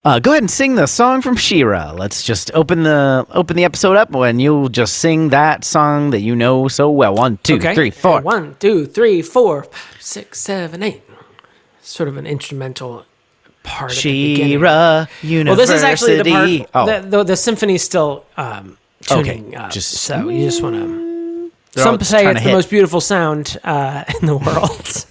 Go ahead and sing the song from She-Ra. Let's just open the episode up, and you'll just sing that song that you know so well. 1, 2, 3, 4. 1, 2, 3, 4, 5, 6, 7, 8. Sort of an instrumental part. She-Ra University. Well, this is actually the part. The symphony's still tuning. Okay. So you just want to. Some say it's the most beautiful sound in the world.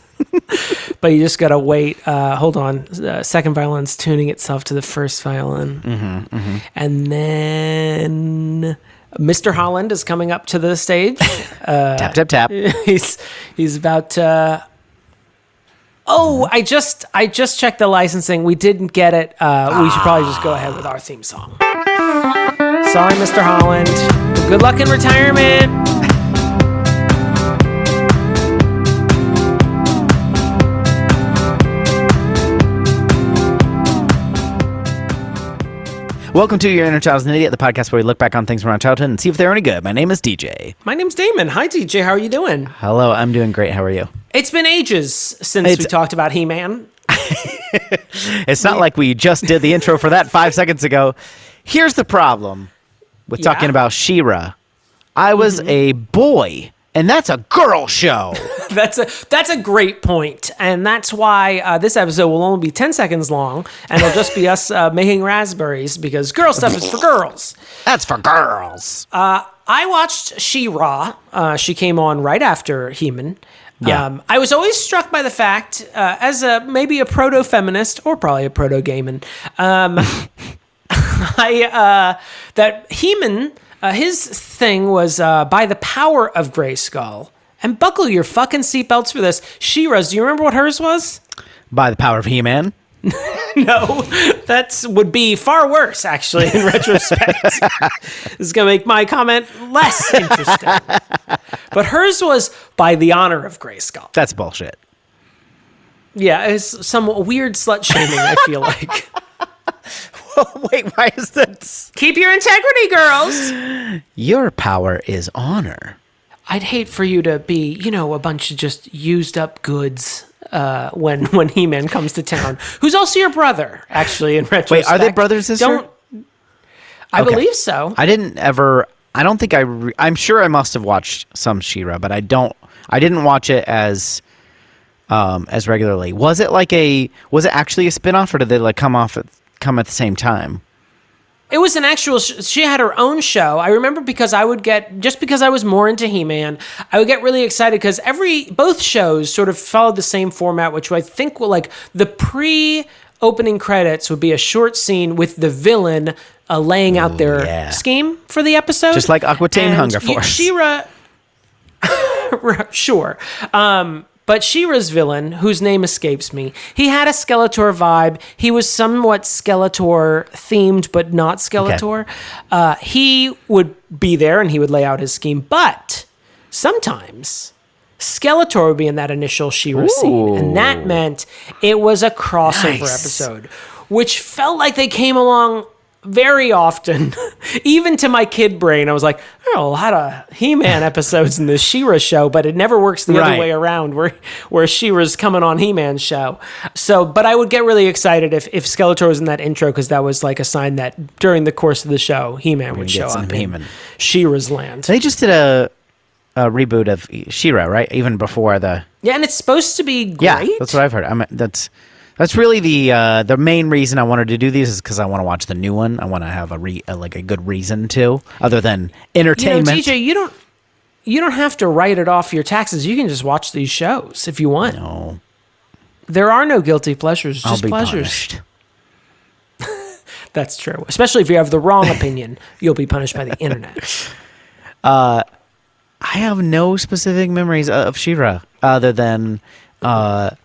But you just got to wait. Hold on. Second violin's tuning itself to the first violin. And then Mr. Holland is coming up to the stage. Tap, tap, tap. He's about to... I just checked the licensing. We didn't get it. We should probably just go ahead with our theme song. Sorry, Mr. Holland. Good luck in retirement. Welcome to Your Inner Child is an Idiot, the podcast where we look back on things from our childhood and see if they're any good. My name is DJ. My name's Damon. Hi, DJ. How are you doing? Hello, I'm doing great. How are you? It's been ages since we talked about He-Man. It's not like we just did the intro for that 5 seconds ago. Here's the problem with talking about She-Ra. I was a boy, and that's a girl show. That's a great point, and that's why this episode will only be 10 seconds long, and it'll just be us making raspberries, because girl stuff is for girls. That's for girls. I watched She-Ra. She came on right after He-Man. Yeah. I was always struck by the fact, as maybe a proto-feminist, or probably a proto-gayman, that He-Man, his thing was by the power of Grayskull. And buckle your fucking seatbelts for this. She-Ra's, do you remember what hers was? By the power of He-Man? No, that would be far worse, actually, in retrospect. This is going to make my comment less interesting. But hers was by the honor of Grayskull. That's bullshit. Yeah, it's some weird slut-shaming, I feel like. Wait, why is this? Keep your integrity, girls. Your power is honor. I'd hate for you to be, a bunch of just used up goods when He-Man comes to town. Who's also your brother, actually, in retrospect. Wait, are they brother and sister? I believe so. I'm sure I must have watched some She-Ra, but I didn't watch it as regularly. Was it actually a spinoff, or did they come at the same time? It was an actual... she had her own show. I remember because just because I was more into He-Man, I would get really excited because both shows sort of followed the same format, which I think will the pre-opening credits would be a short scene with the villain laying out their scheme for the episode. Just like Aquitaine Hunger Force. She-Ra... Sure. But She-Ra's villain, whose name escapes me, he had a Skeletor vibe. He was somewhat Skeletor-themed, but not Skeletor. Okay. He would be there, and he would lay out his scheme. But sometimes Skeletor would be in that initial She-Ra scene, and that meant it was a crossover episode, which felt like they came along very often. Even to my kid brain, I was like, there are a lot of He-Man episodes in this She-Ra show, but it never works the other way around where She-Ra's coming on He-Man's show. So, but I would get really excited if Skeletor was in that intro, because that was like a sign that during the course of the show, He-Man would show up in She-Ra's land. They just did a reboot of She-Ra, right? Even before the... Yeah, and it's supposed to be great. Yeah, that's what I've heard. That's really the main reason I wanted to do these, is because I want to watch the new one. I want to have a good reason to, other than entertainment. TJ, you don't have to write it off your taxes. You can just watch these shows if you want. No, there are no guilty pleasures, just pleasures. That's true. Especially if you have the wrong opinion, you'll be punished by the internet. I have no specific memories of She-Ra other than I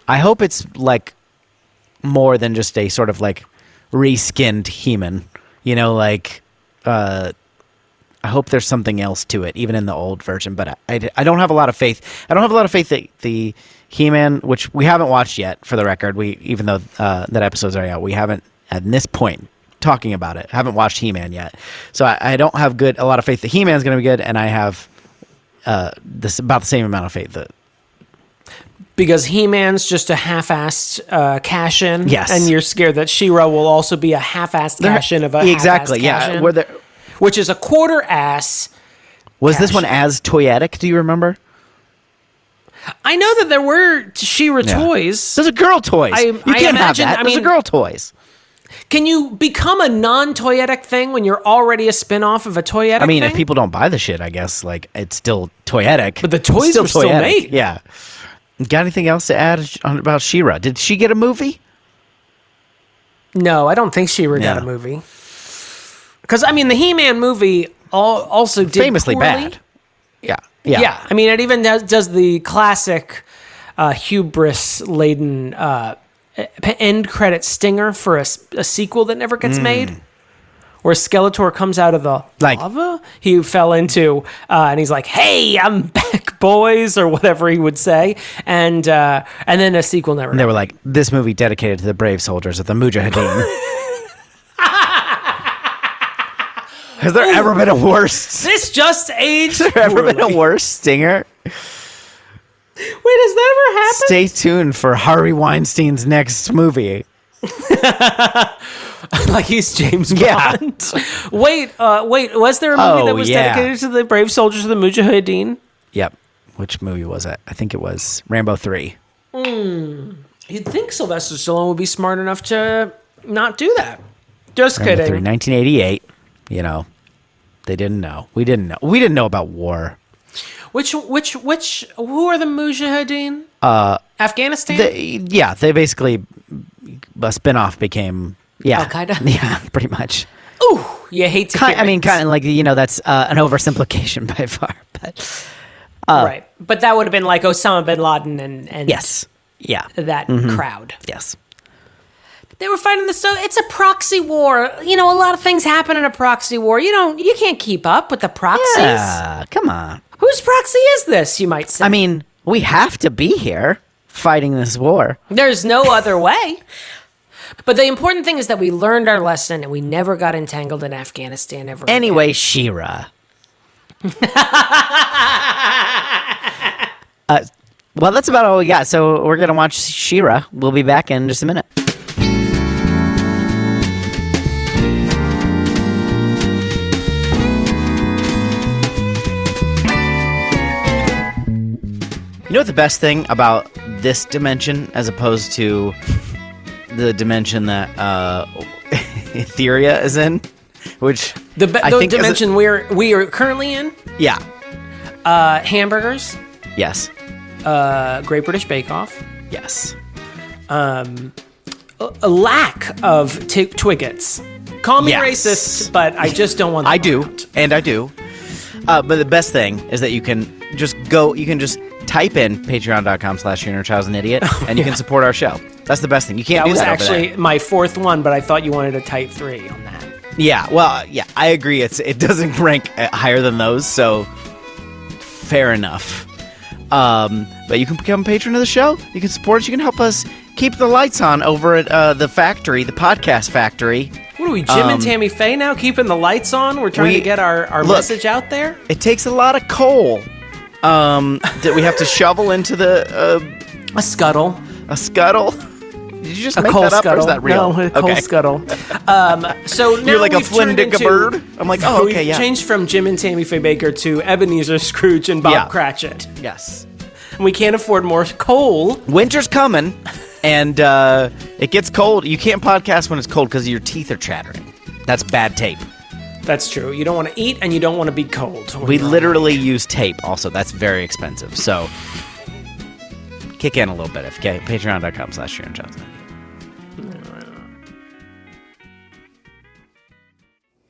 hope it's more than just a sort of reskinned He-Man, I hope there's something else to it, even in the old version. But I don't have a lot of faith. I don't have a lot of faith that the He-Man, which we haven't watched yet, for the record, even though that episode's already out, we haven't at this point talking about it. Haven't watched He-Man yet, so I don't have a lot of faith that He-Man's going to be good, and I have about the same amount of faith that because He-Man's just a half-assed cash-in. Yes. And you're scared that She-Ra will also be a half-assed cash-in of a exactly, half-assed cash-in. yeah. Which is a quarter-ass. Was this one as toyetic? Do you remember? I know that there were She-Ra toys. Those are girl toys. You can't have that. Those are girl toys. Can you become a non-toyetic thing when you're already a spin-off of a toyetic thing? I mean, if people don't buy the shit, I guess, like, it's still toyetic. But the toys were still made. Yeah. Got anything else to add about She-Ra? Did she get a movie? No, I don't think She-Ra got a movie. Because, I mean, the He-Man movie also did famously poorly. bad. Yeah. I mean, it even does the classic hubris-laden end credit stinger for a sequel that never gets made, where Skeletor comes out of the lava he fell into, and he's like, "Hey, I'm back, boys," or whatever he would say, and then a sequel never. And they were like, "This movie dedicated to the brave soldiers of the Mujahideen." Has there ever been a worse? This just aged. Has there ever been a worse stinger? Wait, has that ever happened? Stay tuned for Harvey Weinstein's next movie. Like he's James Bond. Wait, was there a movie that was dedicated to the brave soldiers of the Mujahideen? Yep. Which movie was it? I think it was Rambo 3. You'd think Sylvester Stallone would be smart enough to not do that. Just Rambo kidding. 3, 1988. You know, they didn't know. We didn't know. We didn't know about war. Who are the Mujahideen? Afghanistan? They basically, a spinoff became, Al-Qaeda? Yeah, pretty much. Ooh, you hate to hear it. I mean, kind of like, that's an oversimplification by far, but. Right. But that would have been like Osama bin Laden and yes. Yeah. That crowd. Yes. They were fighting it's a proxy war. You know, a lot of things happen in a proxy war. You can't keep up with the proxies. Yeah, come on. Whose proxy is this, you might say? I mean, we have to be here fighting this war. There's no other way. But the important thing is that we learned our lesson and we never got entangled in Afghanistan ever Anyway, again. She-Ra. Well, that's about all we got. So we're going to watch She-Ra. We'll be back in just a minute. You know what the best thing about this dimension, as opposed to the dimension that Etheria is in, which the dimension we are currently in? Yeah. Hamburgers. Yes. Great British Bake Off. Yes. A lack of twiggets. Call me racist, but I just don't want them I do, around. and I do. But the best thing is that you can just type in patreon.com/YourInnerChild'sAnIdiot, and you can support our show. That's the best thing. You can't do that That was over actually there. my fourth one, but I thought you wanted to type 3 on that. Yeah, well, yeah, I agree. It doesn't rank higher than those, so fair enough. But you can become a patron of the show. You can support us. You can help us keep the lights on over at the factory, the podcast factory. What are we, Jim and Tammy Faye now, keeping the lights on? We're trying to get our message out there? It takes a lot of coal that we have to shovel into the... a scuttle. A scuttle? Did you just a make coal that up, scuttle. or is that real? No, a coal scuttle. So now you're like a we've turned Flynn into... bird? I'm like, oh, okay, We've changed from Jim and Tammy Faye Baker to Ebenezer Scrooge and Bob Cratchit. Yes. And we can't afford more coal. Winter's coming, and it gets cold. You can't podcast when it's cold because your teeth are chattering. That's bad tape. That's true. You don't want to eat, and you don't want to be cold. We literally use tape also. That's very expensive. So kick in a little bit, okay? Patreon.com/YourInnerChild'sAnIdiot.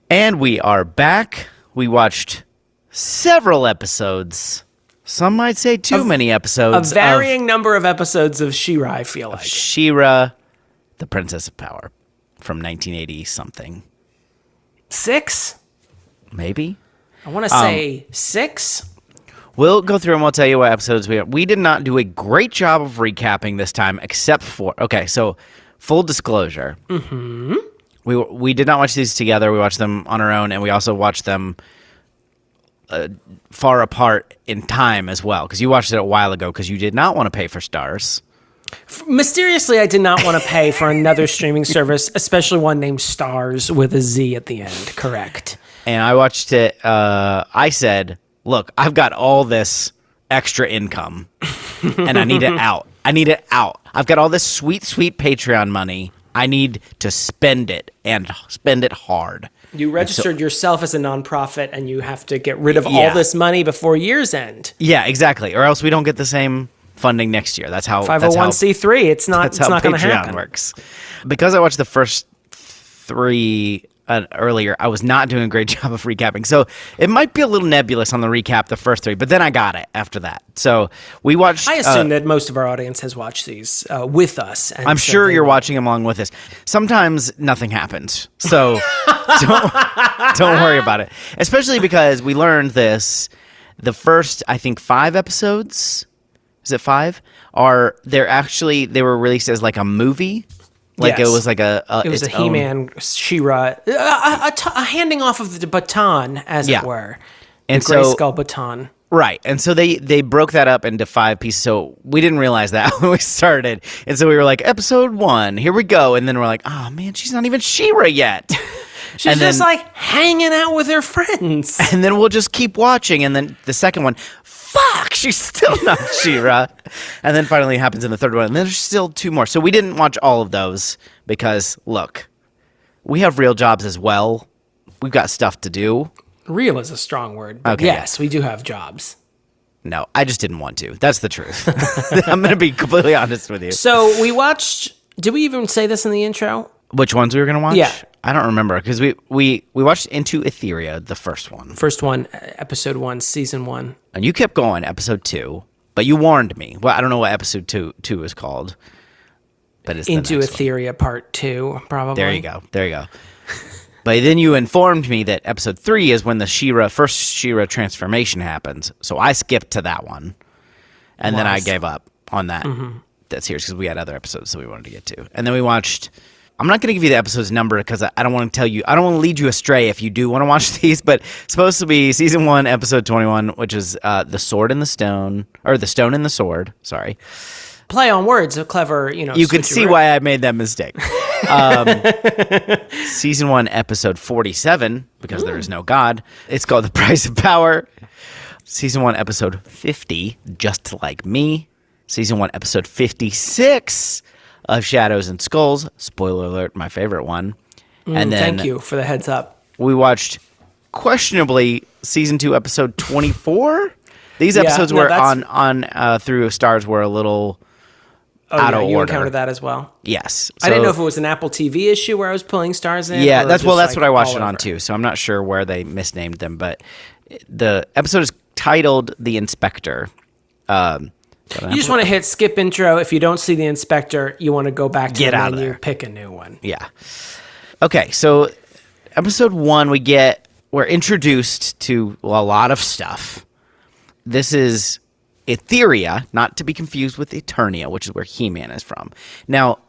And we are back. We watched several episodes. Some might say too many episodes. A varying number of episodes of She-Ra, I feel like. She-Ra, the Princess of Power, from 1980-something. 6? Maybe. I want to say 6. We'll go through and we'll tell you what episodes we did not do a great job of recapping this time, except for... Okay, so full disclosure. We did not watch these together. We watched them on our own, and we also watched them far apart in time as well, because you watched it a while ago because you did not want to pay for Stars. Mysteriously, I did not want to pay for another streaming service, especially one named Stars with a Z at the end. Correct. And I watched it. I said, look, I've got all this extra income and I need it out. I need it out. I've got all this sweet, sweet Patreon money. I need to spend it and spend it hard. You registered yourself as a nonprofit and you have to get rid of all this money before year's end. Yeah, exactly. Or else we don't get the same funding next year. That's how 501c3. It's not going to happen. Works. Because I watched the first 3 earlier, I was not doing a great job of recapping. So it might be a little nebulous on the recap, the first 3, but then I got it after that. So we watched... I assume that most of our audience has watched these with us. And I'm sure you're watching them along with us. Sometimes nothing happens. So don't worry about it. Especially because we learned this, the first, I think, 5 episodes... Is it 5? They were released as like a movie? Like yes. It was like it was a He-Man, She-Ra, a handing off of the baton, as it were. And the Grayskull baton. Right. And so they broke that up into 5 pieces. So we didn't realize that when we started. And so we were like, episode 1, here we go. And then we're like, oh man, she's not even She-Ra yet. She's just like hanging out with her friends. And then we'll just keep watching. And then the second one, fuck, she's still not She-Ra. And then finally it happens in the third one. And then there's still 2 more. So we didn't watch all of those because, look, we have real jobs as well. We've got stuff to do. Real is a strong word. But yes, we do have jobs. No, I just didn't want to. That's the truth. I'm going to be completely honest with you. So we watched, did we even say this in the intro? Which ones we were going to watch? Yeah. I don't remember because we watched Into Etheria, the first one. First one, episode 1, season 1. And you kept going, episode 2, but you warned me. Well, I don't know what episode 2 is called, but it's Into the next Etheria one. Part 2, probably. There you go. But then you informed me that episode 3 is when the first She-Ra transformation happens. So I skipped to that one, and then I gave up on that series because we had other episodes that we wanted to get to. And then we watched. I'm not going to give you the episode's number because I don't want to tell you. I don't want to lead you astray if you do want to watch these. But it's supposed to be season 1, episode 21, which is the Sword and the Stone, or the Stone and the Sword. Sorry. Play on words, a clever, You can see why I made that mistake. Season 1, episode 47, because there is no God. It's called The Price of Power. Season 1, episode 50, Just Like Me. Season 1, episode 56 of Shadows and Skulls. Spoiler alert, my favorite one. And then thank you for the heads up. We watched, questionably, season 2, episode 24. These episodes were on through Stars were a little... out of order. You encountered that as well? Yes. I didn't know if it was an Apple TV issue where I was pulling stars in. Yeah, that's what I watched it on too. So I'm not sure where they misnamed them, but the episode is titled "The Inspector." You just want to hit skip intro. If you don't see the inspector, you want to go back to Get the out menu, of there. pick a new one. Yeah. Okay, so episode 1, we're introduced to a lot of stuff. This is Etheria, not to be confused with Eternia, which is where He-Man is from. Now,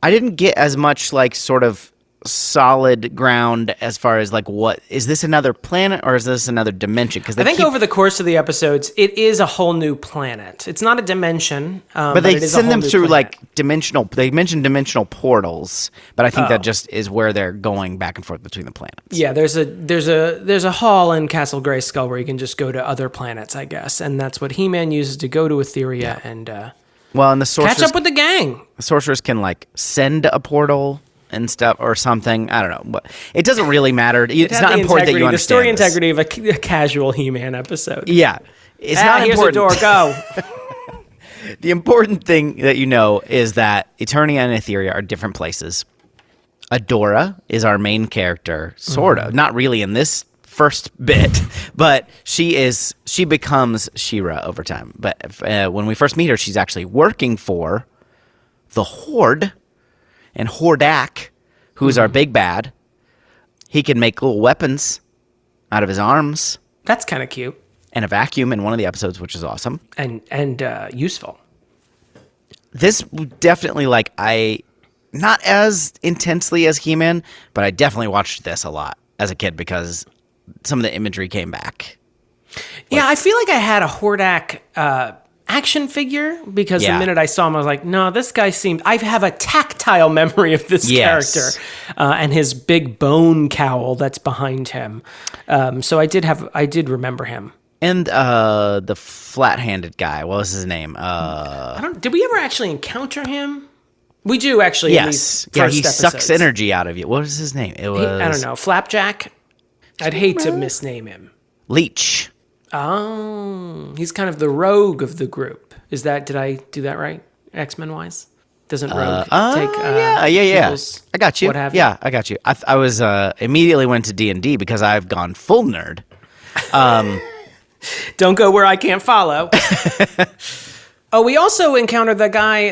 I didn't get as much like sort of solid ground as far as like what is this another planet or is this another dimension? Because I think over the course of the episodes, it is a whole new planet. It's not a dimension, but they it is send a whole them new through planet. like dimensional. They mention dimensional portals, but I think that just is where they're going back and forth between the planets. Yeah, there's a hall in Castle Grayskull where you can just go to other planets, I guess, and that's what He-Man uses to go to Etheria and and the sorceress catch up with the gang. The sorceress can like send a portal and stuff or something. I don't know. But it doesn't really matter. It's not important that you understand the story this. integrity of a casual He-Man episode. Yeah. It's not here's important. a door, go. The important thing that you know is that Eternia and Etheria are different places. Adora is our main character, sort of. Not really in this first bit, but she becomes She-Ra over time. But when we first meet her, she's actually working for the Horde. And Hordak, who's our big bad, he can make little weapons out of his arms. That's kind of cute. And a vacuum in one of the episodes, which is awesome. And useful. This definitely, not as intensely as He-Man, but I definitely watched this a lot as a kid because some of the imagery came back. Yeah, I feel like I had a Hordak action figure because the minute I saw him, I was like, no, this guy seemed... I have a tactile memory of this character and his big bone cowl that's behind him. So I did remember him. And the flat-handed guy, what was his name? Did we ever actually encounter him? We do, actually. Yes. In these he first sucks episodes. energy out of you. What was his name? It was... I don't know. Flapjack? I'd hate to misname him. Leech. Oh, he's kind of the rogue of the group. Did I do that right? X-Men wise? Doesn't Rogue take yeah. I got you. What have you? I got you. I was immediately went to D&D because I've gone full nerd. Don't go where I can't follow. Oh, we also encountered that guy.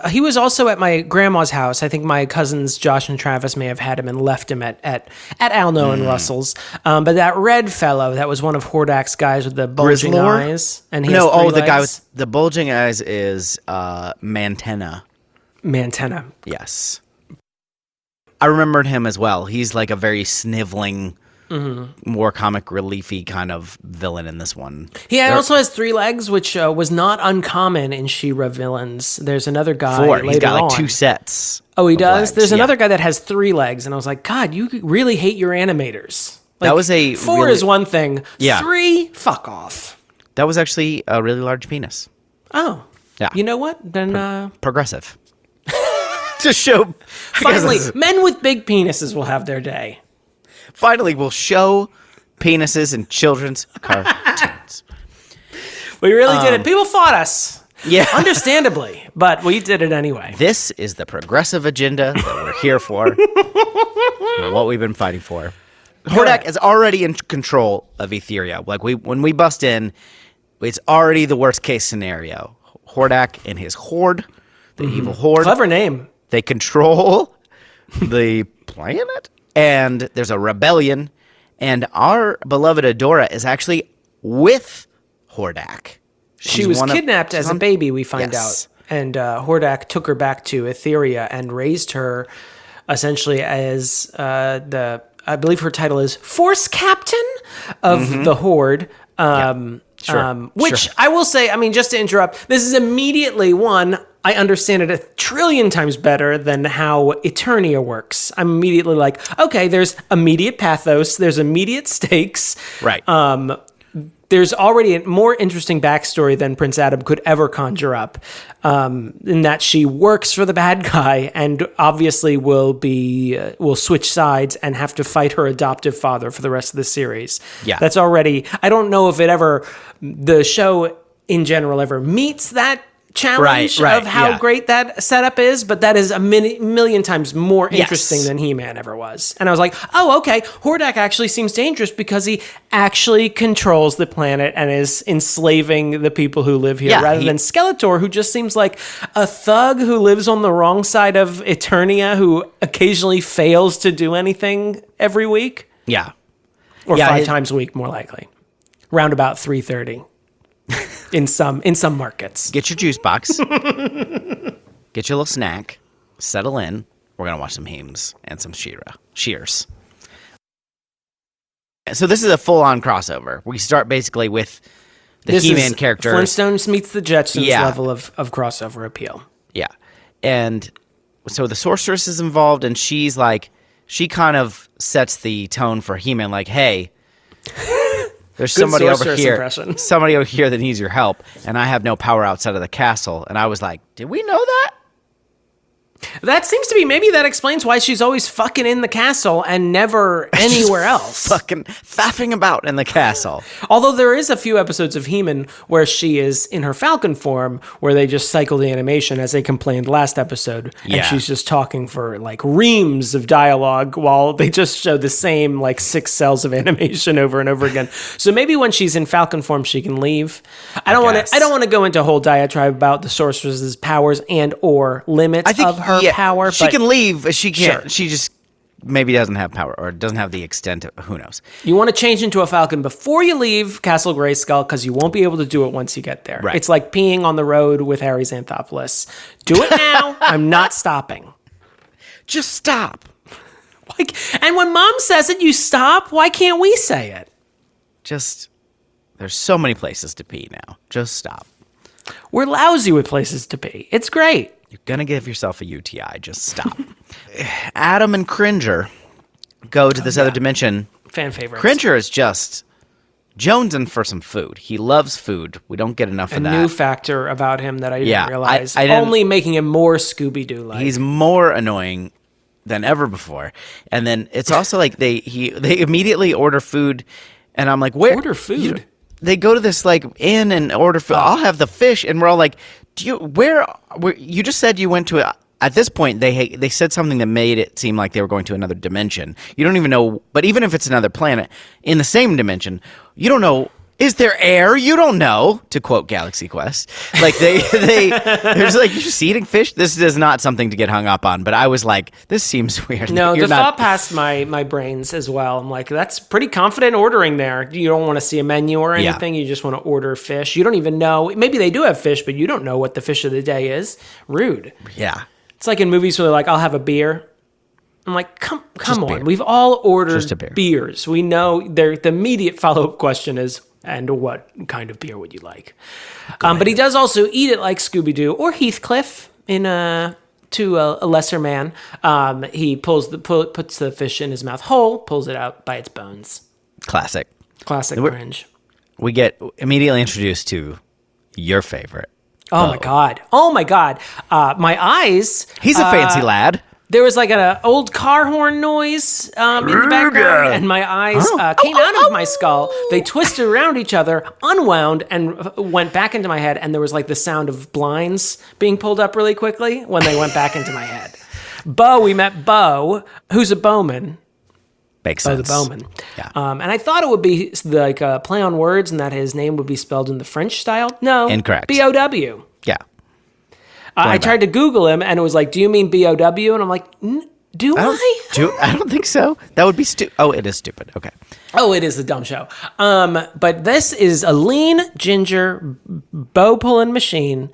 He was also at my grandma's house. I think my cousins Josh and Travis may have had him and left him at Alno and Russell's. But that red fellow, that was one of Hordak's guys with the bulging eyes. And he has three legs. The guy with the bulging eyes is Mantenna. Mantenna. Yes. I remembered him as well. He's like a very sniveling, more comic reliefy kind of villain in this one. He also has three legs, which was not uncommon in She-Ra villains. There's another guy later He's got like on. 2 sets. Oh, he does? legs. There's another guy that has 3 legs, and I was like, God, you really hate your animators. Like, That was a 4 is one thing. Yeah. 3, fuck off. That was actually a really large penis. Oh. Yeah. You know what? Then Progressive. To show... finally, men with big penises will have their day. Finally, we'll show penises in children's cartoons. We really did it. People fought us. Yeah. Understandably, but we did it anyway. This is the progressive agenda that we're here for. What we've been fighting for. Hordak is already in control of Etheria. Like when we bust in, it's already the worst case scenario. Hordak and his horde, the evil horde. Clever name. They control the planet, and there's a rebellion, and our beloved Adora is actually with Hordak. She was kidnapped as a baby, we find Yes. out. And Hordak took her back to Etheria and raised her essentially as I believe her title is Force Captain of the Horde. Which I will say, I mean, just to interrupt, this is immediately I understand it 1,000,000,000 times better than how Eternia works. I'm immediately like, okay, there's immediate pathos, there's immediate stakes. Right. There's already a more interesting backstory than Prince Adam could ever conjure up, in that she works for the bad guy and obviously will switch sides and have to fight her adoptive father for the rest of the series. Yeah. That's already, I don't know if the show in general ever meets that challenge of how great that setup is, but that is a million times more interesting than He-Man ever was. And I was like, oh, okay, Hordak actually seems dangerous because he actually controls the planet and is enslaving the people who live here, rather than Skeletor, who just seems like a thug who lives on the wrong side of Eternia, who occasionally fails to do anything every week. Yeah. Or 5 times a week, more likely. Round about 3:30. In some markets. Get your juice box. Get your little snack. Settle in. We're going to watch some Heems and some Shears. So this is a full-on crossover. We start basically with the He-Man character. Flintstones meets the Jetsons level of crossover appeal. Yeah. And so the sorceress is involved, and she kind of sets the tone for He-Man, like, hey... There's somebody over here that needs your help, and I have no power outside of the castle. And I was like, did we know that? That seems to be, maybe that explains why she's always fucking in the castle and never anywhere else. Fucking faffing about in the castle. Although there is a few episodes of He-Man where she is in her Falcon form, where they just cycle the animation as they complained last episode. And she's just talking for like reams of dialogue while they just show the same like 6 cells of animation over and over again. So maybe when she's in Falcon form, she can leave. I don't want to go into a whole diatribe about the sorceress's powers and or limits of her power. She can leave. She can't. Sure. She just maybe doesn't have power or doesn't have the extent of, who knows. You want to change into a Falcon before you leave Castle Grayskull because you won't be able to do it once you get there. Right. It's like peeing on the road with Harry Xanthopoulos. Do it now. I'm not stopping. Just stop. And when Mom says it, you stop. Why can't we say it? Just There's so many places to pee now. Just stop. We're lousy with places to pee. It's great. You're going to give yourself a UTI. Just stop. Adam and Cringer go to this other dimension. Fan favorites. Cringer is just jonesing for some food. He loves food. We don't get enough of that. A new factor about him that I didn't realize. I didn't, only making him more Scooby-Doo-like. He's more annoying than ever before. And then it's also like they immediately order food, and I'm like, where? Order food? They go to this like inn and order food. I'll have the fish, and we're all like, where you just said you went to a... At this point, they said something that made it seem like they were going to another dimension. You don't even know, but even if it's another planet in the same dimension, you don't know. Is there air? You don't know. To quote Galaxy Quest, like they're just like, you're just eating fish. This is not something to get hung up on. But I was like, this seems weird. No, the thought passed my brains as well. I'm like, that's pretty confident ordering there. You don't want to see a menu or anything. You just want to order fish. You don't even know. Maybe they do have fish, but you don't know what the fish of the day is. Rude. Yeah. It's like in movies where they're like, I'll have a beer. I'm like, come on. Beer. We've all ordered beer. beers. We know the immediate follow-up question is, and what kind of beer would you like? But he does also eat it like Scooby-Doo or Heathcliff to a lesser man. He puts the fish in his mouth whole, pulls it out by its bones. Classic Cringe. We get immediately introduced to your favorite. Oh my God. My eyes. He's a fancy lad. There was like an old car horn noise in the background, and my eyes came out of my skull. They twisted around each other, unwound, and went back into my head, and there was like the sound of blinds being pulled up really quickly when they went back into my head. We met Bo, who's a bowman. Makes sense. The bowman. Yeah. And I thought it would be like a play on words and that his name would be spelled in the French style. No. Incorrect. B-O-W. Yeah. I tried to Google him, and it was like, do you mean B-O-W? And I'm like, do I? I don't think so. That would be stupid. Oh, it is stupid. Okay. Oh, it is a dumb show. But this is a lean, ginger, bow-pulling machine.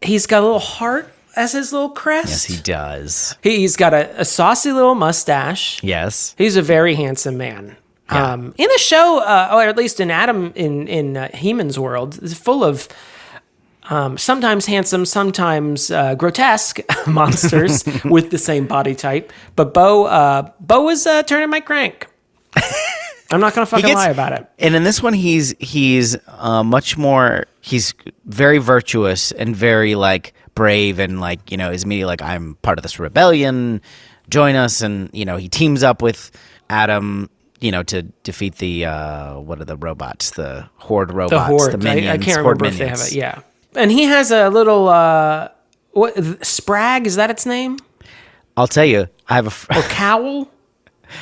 He's got a little heart as his little crest. Yes, he does. He's got a saucy little mustache. Yes. He's a very handsome man. Yeah. In a show, or at least in Adam, in He-Man's world, is full of sometimes handsome, sometimes grotesque monsters with the same body type. But Bo is turning my crank. I'm not going to fucking lie about it. And in this one, he's much more. He's very virtuous and very like brave, and like, you know, is immediately like, I'm part of this rebellion. Join us, and you know, he teams up with Adam, you know, to defeat the what are the robots? The Horde robots. The Horde. The minions. I can't Horde remember minions. if they have it. Yeah. And he has a little what Sprag, is that its name? I'll tell you, I have Or Cowl?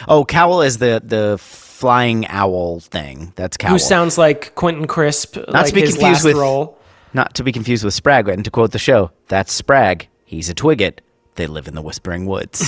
Oh, Cowl is the flying owl thing. That's Cowl. Who sounds like Quentin Crisp, Not like to be his confused last with role. Not to be confused with Sprag. And to quote the show, that's Sprag. He's a Twigget. They live in the Whispering Woods.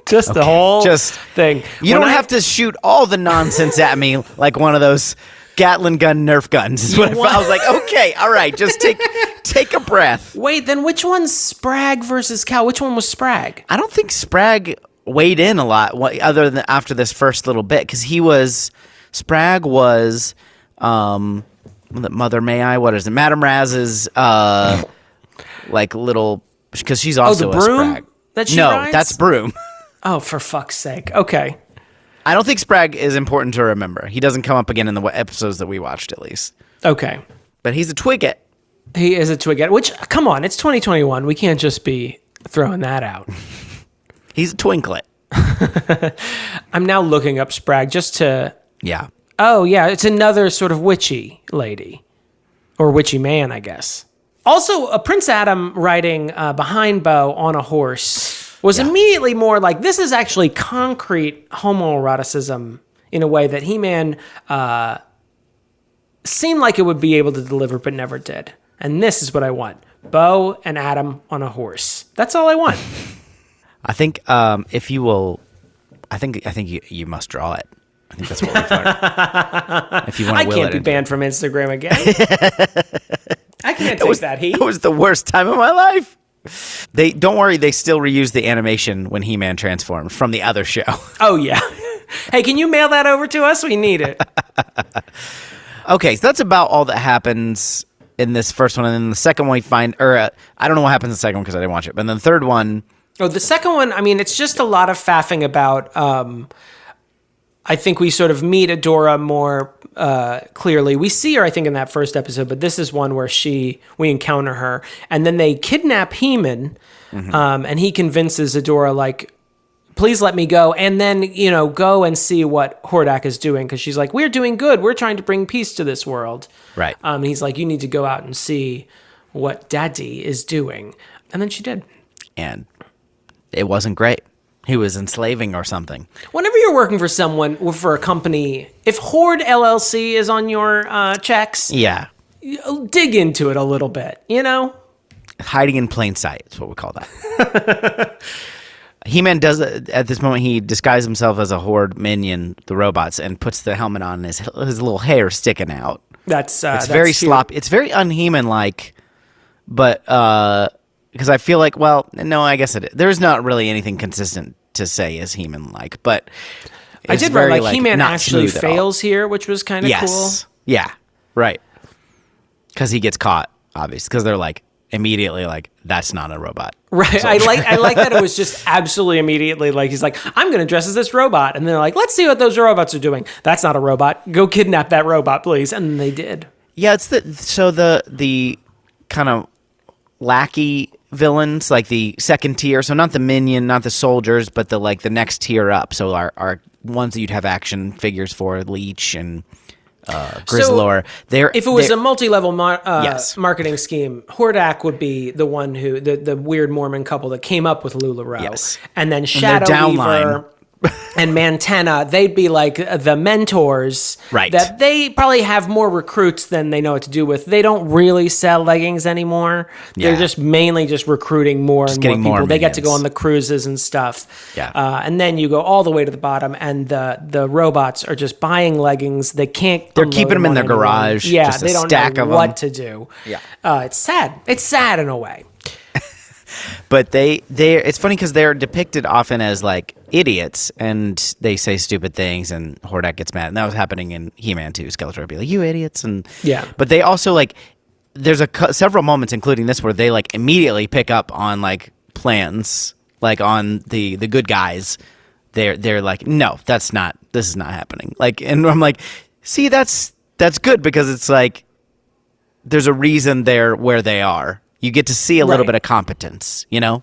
Just the whole thing. You don't have to shoot all the nonsense at me like one of those Gatling gun Nerf guns. Is what I was like, okay, all right, just take a breath. Wait, then which one's Sprag versus Cowl? Which one was Sprag? I don't think Sprag weighed in a lot, other than after this first little bit, because Sprag was, Mother May I? What is it? Madame Raz's, like little, because she's also the broom a Sprag. that she rides? That's Broom. Oh, for fuck's sake. Okay. I don't think Sprag is important to remember. He doesn't come up again in the episodes that we watched, at least. Okay. But he's a Twigget. He is a Twigget, which, come on, it's 2021. We can't just be throwing that out. He's a Twinklet. I'm now looking up Sprag just to... Yeah. Oh, yeah, it's another sort of witchy lady. Or witchy man, I guess. Also, Prince Adam riding behind Bo on a horse was immediately more like, this is actually concrete homoeroticism in a way that He-Man seemed like it would be able to deliver, but never did. And this is what I want. Bo and Adam on a horse. That's all I want. I think if you will, I think you must draw it. I think that's what we've learned. If you want to will it. I can't be banned from Instagram again. I can't take that heat. It was the worst time of my life. Don't worry, they still reuse the animation when He-Man transformed from the other show. Oh yeah. Hey, can you mail that over to us? We need it. Okay, so that's about all that happens in this first one. And then the second one we find, I don't know what happens in the second one because I didn't watch it. But then the third one. Oh, the second one, I mean, it's just a lot of faffing about. I think we sort of meet Adora more clearly. We see her, I think, in that first episode, but this is one where we encounter her. And then they kidnap Heman, and he convinces Adora, like, please let me go, and then, go and see what Hordak is doing, because she's like, we're doing good. We're trying to bring peace to this world. Right. And he's like, you need to go out and see what Daddy is doing. And then she did. And it wasn't great. He was enslaving or something. Whenever you're working for someone, for a company, if Horde LLC is on your checks, dig into it a little bit, Hiding in plain sight is what we call that. He-Man does at this moment. He disguises himself as a Horde minion, the robots, and puts the helmet on. And his little hair sticking out. It's very sloppy. It's very un-He-Man like, but because I feel like, well, no, I guess it is. There's not really anything consistent to say as He-Man like, but I did write like He-Man actually fails here, which was kind of cool. Yeah, right. Because he gets caught, obviously. Because they're like immediately like, that's not a robot. Right. So. I like that it was just absolutely immediately like, he's like, I'm going to dress as this robot. And they're like, let's see what those robots are doing. That's not a robot. Go kidnap that robot, please. And they did. Yeah, it's the kind of lackey villains, like the second tier. So not the minion, not the soldiers, but the next tier up. So our ones that you'd have action figures for, Leech and Grizzlor. If it was a multi-level marketing scheme, Hordak would be the one who the weird Mormon couple that came up with LuLaRoe. Yes. And then Shadow Weaver and Mantena, they'd be like the mentors. Right. That they probably have more recruits than they know what to do with. They don't really sell leggings anymore. Yeah. They're just mainly just recruiting more and more people. More they get to go on the cruises and stuff. Yeah. And then you go all the way to the bottom, and the robots are just buying leggings. They can't. They're keeping them in their garage. Yeah, just they don't know what to do. Yeah. It's sad. It's sad in a way. But it's funny because they're depicted often as like idiots, and they say stupid things, and Hordak gets mad, and that was happening in He-Man too. Skeletor would be like, "You idiots!" and But they also like, there's several moments, including this, where they like immediately pick up on like plans, like on the good guys. They're like, "No, this is not happening." Like, and I'm like, "See, that's good because it's like there's a reason they're where they are." You get to see a little bit of competence, Shadow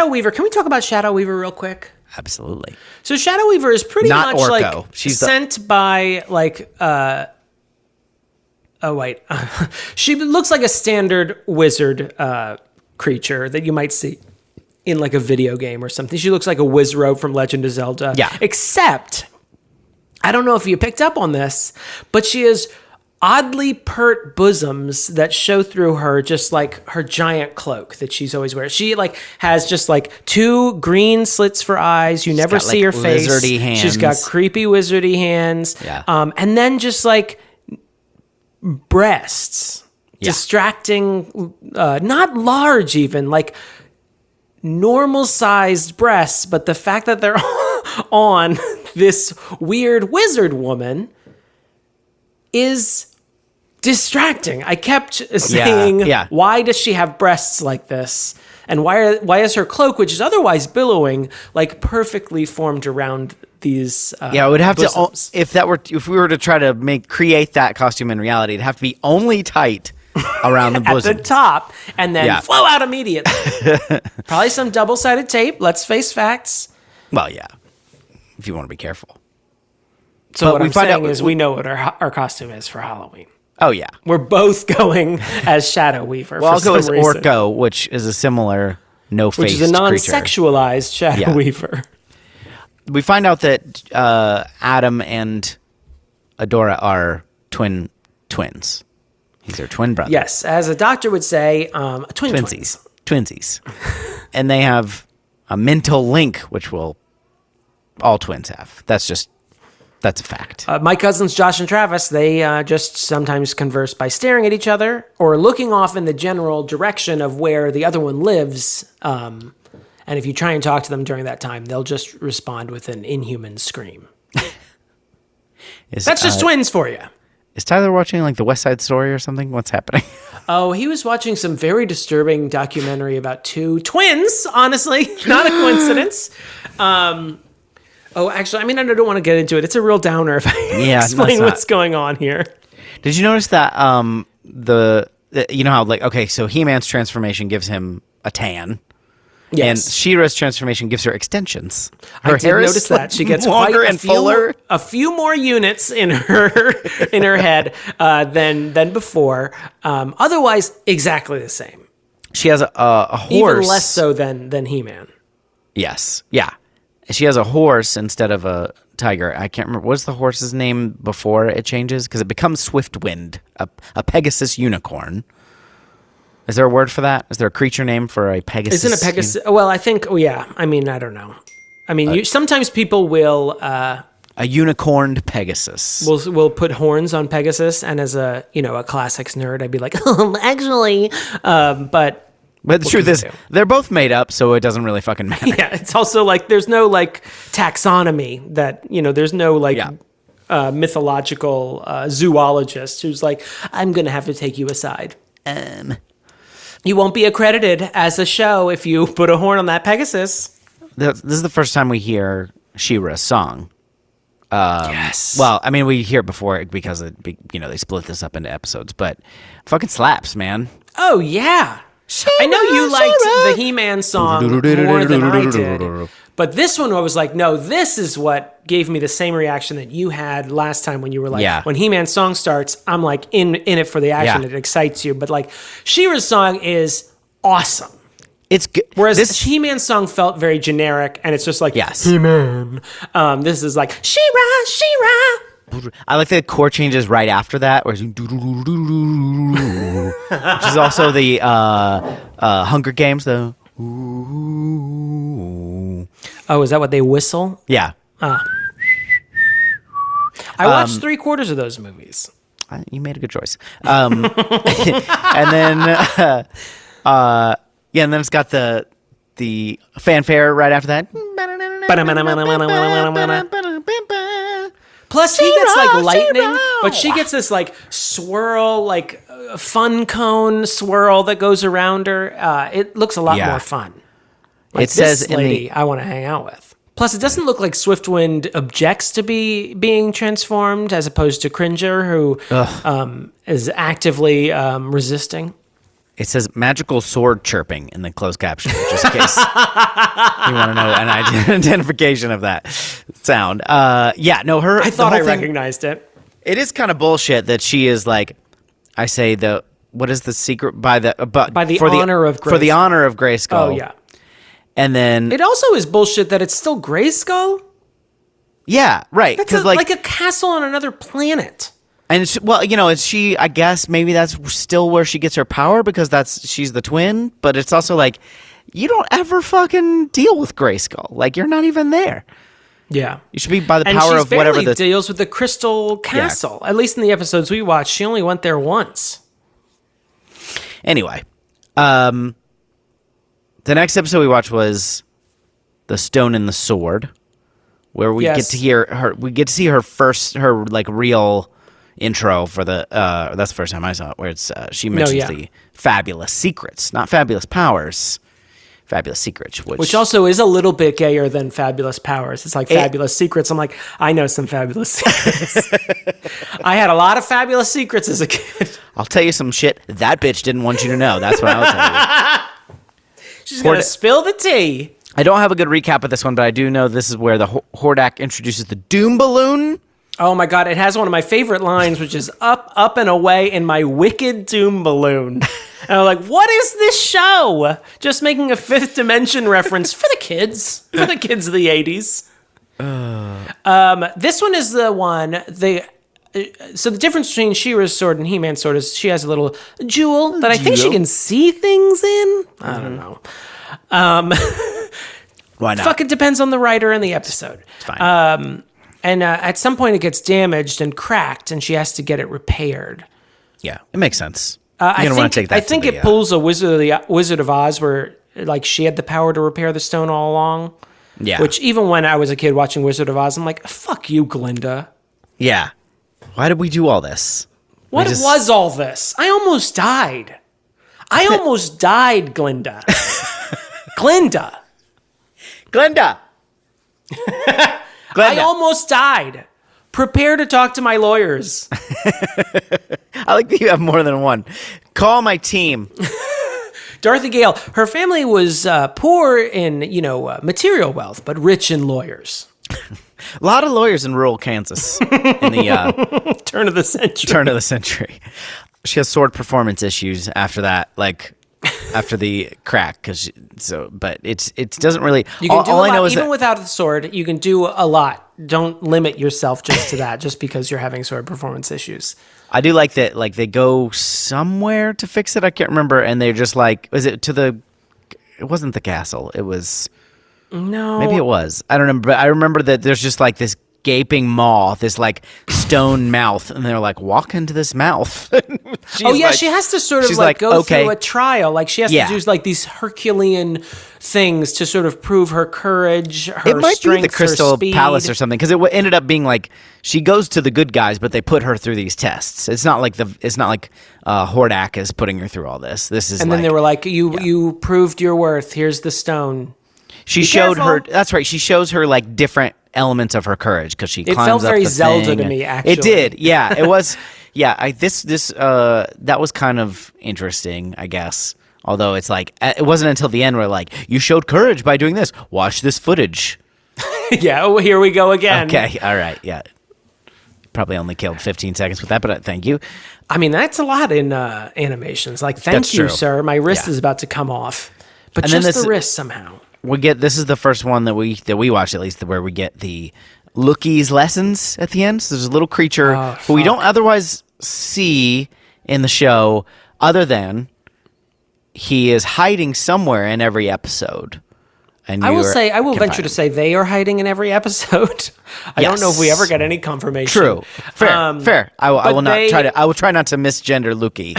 Weaver. Can we talk about Shadow Weaver real quick? Absolutely. So Shadow Weaver is pretty much Orko. like She's sent by like. She looks like a standard wizard creature that you might see in like a video game or something. She looks like a Wizrobe from Legend of Zelda. Yeah. Except, I don't know if you picked up on this, but she is oddly pert bosoms that show through her, just like her giant cloak that she's always wearing. She like has just like two green slits for eyes. You never see her face. Lizardy hands. She's got creepy wizardy hands. Yeah. And then just like breasts, distracting, not large even, like normal sized breasts, but the fact that they're on this weird wizard woman is distracting. I kept saying, why does she have breasts like this? And why is her cloak, which is otherwise billowing, like perfectly formed around these it would have bosoms. To if we were to try to create that costume in reality, it'd have to be only tight around the bosom. At the top, and then flow out immediately. Probably some double-sided tape. Let's face facts. Well, yeah. If you want to be careful. So what I'm saying is we know what our costume is for Halloween. Oh, yeah. We're both going as Shadow Weaver. Well, I'll go as Orko, which is a similar no-faced creature. Which is a non-sexualized creature. Shadow Weaver. We find out that Adam and Adora are twins. He's their twin brother. Yes, as a doctor would say, twinsies. Twinsies. And they have a mental link, which all twins have. That's a fact. My cousins, Josh and Travis, they just sometimes converse by staring at each other or looking off in the general direction of where the other one lives. And if you try and talk to them during that time, they'll just respond with an inhuman scream. That's just twins for you. Is Tyler watching like the West Side Story or something? What's happening? Oh, he was watching some very disturbing documentary about two twins, honestly. Not a coincidence. Actually, I mean, I don't want to get into it. It's a real downer if I explain what's going on here. Did you notice that you know how, like, okay, so He-Man's transformation gives him a tan. Yes. And She-Ra's transformation gives her extensions. Her I did hair notice is that. She gets longer and fuller. A few more units in her head than before. Otherwise, exactly the same. She has a horse. Even less so than He-Man. Yes. Yeah. She has a horse instead of a tiger. I can't remember. What's the horse's name before it changes? Because it becomes Swiftwind, a Pegasus unicorn. Is there a word for that? Is there a creature name for a Pegasus? Isn't a Pegasus? Well, I think. Oh, yeah. I mean, I don't know. I mean, sometimes people will. A unicorned Pegasus. We'll put horns on Pegasus, and as a classics nerd, I'd be like, actually, but. But the truth is, they're both made up, so it doesn't really fucking matter. Yeah, it's also like there's no like taxonomy that there's no like mythological zoologist who's like, I'm gonna have to take you aside. You won't be accredited as a show if you put a horn on that Pegasus. This is the first time we hear She-Ra's song. Yes. Well, I mean, we hear it before because they split this up into episodes, but fucking slaps, man. Oh yeah. She-Ra, I know you liked the He-Man song more than I did, but this one I was like, no, this is what gave me the same reaction that you had last time when you were like, when He-Man's song starts, I'm like in it for the action. It excites you, but like She-Ra's song is awesome. It's good. Whereas He-Man's song felt very generic, and it's just like He-Man. This is like She-Ra, She-Ra. I like the chord changes right after that, which is also the Hunger Games, though. Oh, is that what they whistle? Yeah. I watched 3/4 of those movies. You made a good choice. And then, and then it's got the fanfare right after that. Plus, he gets like lightning, but she gets this like swirl, like fun cone swirl that goes around her. It looks a lot more fun. Like, it says this lady I want to hang out with. Plus, it doesn't look like Swiftwind objects to being transformed, as opposed to Cringer, who is actively resisting. It says magical sword chirping in the closed caption, just in case you want to know an identification of that sound. I thought I recognized it. It is kind of bullshit that she is like, I say what is the secret by the honor of Grayskull. For the honor of Grayskull. Oh yeah. And then it also is bullshit that it's still Grayskull. Yeah, right. That's like a castle on another planet. And she, I guess maybe that's still where she gets her power because she's the twin, but it's also like, you don't ever fucking deal with Grayskull. Like, you're not even there. Yeah. You should be by the power of whatever she deals with the Crystal Castle. Yeah. At least in the episodes we watched, she only went there once. Anyway, the next episode we watched was The Stone and the Sword, where we get to hear her, her like real intro for that's the first time I saw it, where it's she mentions the fabulous secrets, not fabulous powers, fabulous secrets, which also is a little bit gayer than fabulous powers. It's like fabulous secrets. I'm like, I know some fabulous secrets. I had a lot of fabulous secrets as a kid. I'll tell you some shit that bitch didn't want you to know. That's what I'll tell you. She's gonna spill the tea. I don't have a good recap of this one, but I do know this is where the Hordak introduces the Doom Balloon. Oh my God, it has one of my favorite lines, which is up and away in my wicked doom balloon. And I'm like, what is this show? Just making a Fifth Dimension reference for the kids of the 80s. This one is the one, so the difference between She-Ra's sword and He-Man's sword is she has a little jewel that I think she can see things in. I don't know. Why not? Fuck, it depends on the writer and the episode. It's fine. And at some point it gets damaged and cracked, and she has to get it repaired. Yeah, it makes sense. I think it pulls a Wizard of Oz, where like she had the power to repair the stone all along. Yeah. Which even when I was a kid watching Wizard of Oz, I'm like, fuck you, Glinda. Yeah. Why did we do all this? What was all this? I almost died. I almost died, Glinda. Glinda. Glenda. I almost died. Prepare to talk to my lawyers. I like that you have more than one. Call my team. Dorothy Gale, her family was poor in, material wealth, but rich in lawyers. A lot of lawyers in rural Kansas in the Turn of the century. turn of the century. She has sword performance issues after that, like after the crack, but it doesn't really. You can do all a lot, I know is even that, without the sword. You can do a lot. Don't limit yourself just to that, just because you're having sword performance issues. I do like that. Like they go somewhere to fix it. I can't remember, and they're just like, was it to the? It wasn't the castle. It was. No, Maybe it was. I don't remember. But I remember that there's just like this gaping maw, this like stone mouth, and they're like, walk into this mouth. She has to sort of like go through a trial. Like she has to do like these Herculean things to sort of prove her courage, her it might strength, be the Crystal her speed. Palace or something, because it ended up being like she goes to the good guys, but they put her through these tests. It's not like Hordak is putting her through all this. This is, and then they were like, you proved your worth. Here's the stone. She showed her. That's right. She shows her like different elements of her courage because she climbs up the thing. It felt very Zelda to me, actually. It did. Yeah, it was. Yeah, that was kind of interesting, I guess. Although it's like it wasn't until the end where like you showed courage by doing this. Watch this footage. Yeah. Oh, here we go again. Okay. All right. Yeah. Probably only killed 15 seconds with that, but thank you. I mean, that's a lot in animations. Like, thank you, sir. My wrist is about to come off, but and just the wrist somehow. This is the first one that we watched, at least, where we get the Lookie's lessons at the end. So there's a little creature who we don't otherwise see in the show, other than he is hiding somewhere in every episode. And I will venture to say they are hiding in every episode. I don't know if we ever get any confirmation. True, fair. I will try not to misgender Lukey.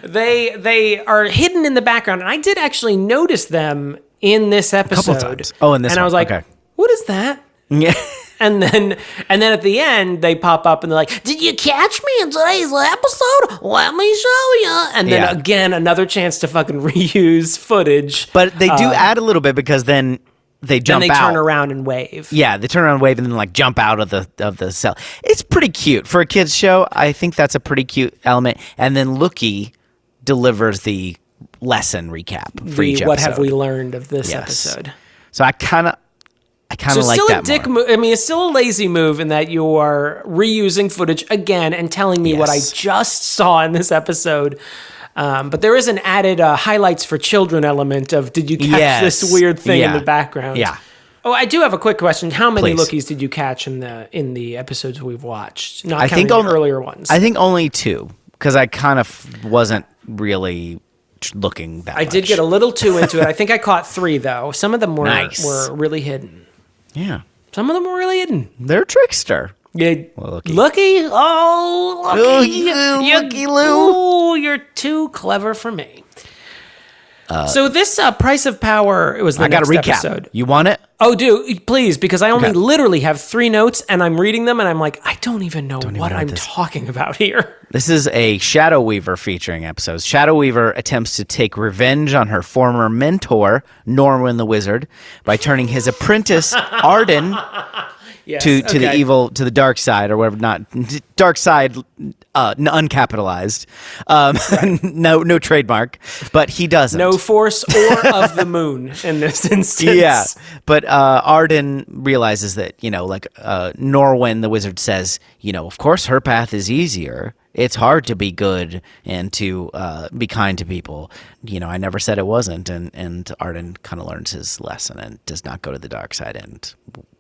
They are hidden in the background, and I did actually notice them in this episode. A couple times. Oh, in this and one. I was like, okay. What is that? Yeah. And then at the end, they pop up and they're like, did you catch me in today's episode? Let me show you. And then again, another chance to fucking reuse footage. But they do add a little bit because then they jump out. Then they turn around and wave. Yeah, they turn around and wave and then like jump out of the cell. It's pretty cute. For a kid's show, I think that's a pretty cute element. And then Lookie delivers the lesson recap for each episode. What have we learned of this episode? So I kind of like that more. I mean, it's still a lazy move in that you are reusing footage again and telling me what I just saw in this episode. But there is an added highlights for children element of did you catch this weird thing in the background? Yeah. Oh, I do have a quick question. How many Lookies did you catch in the episodes we've watched? Not counting the earlier ones. I think only 2 because I kind of wasn't really looking that much. I did get a little too into it. I think I caught 3 though. Some of them were really hidden. Yeah. Some of them were really hidden. They're a trickster. Yeah. Lookie? Oh, Lookie Lou. Oh, you're too clever for me. So this Price of Power, it was the next episode. You want it? Oh, do please, because I only literally have 3 notes, and I'm reading them, and I'm like, I don't even know what I'm talking about here. This is a Shadow Weaver featuring episode. Shadow Weaver attempts to take revenge on her former mentor, Norwin the Wizard, by turning his apprentice, Arden, to the dark side, or whatever, not dark side, uncapitalized. No trademark, but he doesn't. No force or of the moon in this instance. Yeah, but Arden realizes that, Norwin the Wizard says, of course her path is easier. It's hard to be good and to be kind to people. I never said it wasn't. And Arden kind of learns his lesson and does not go to the dark side. And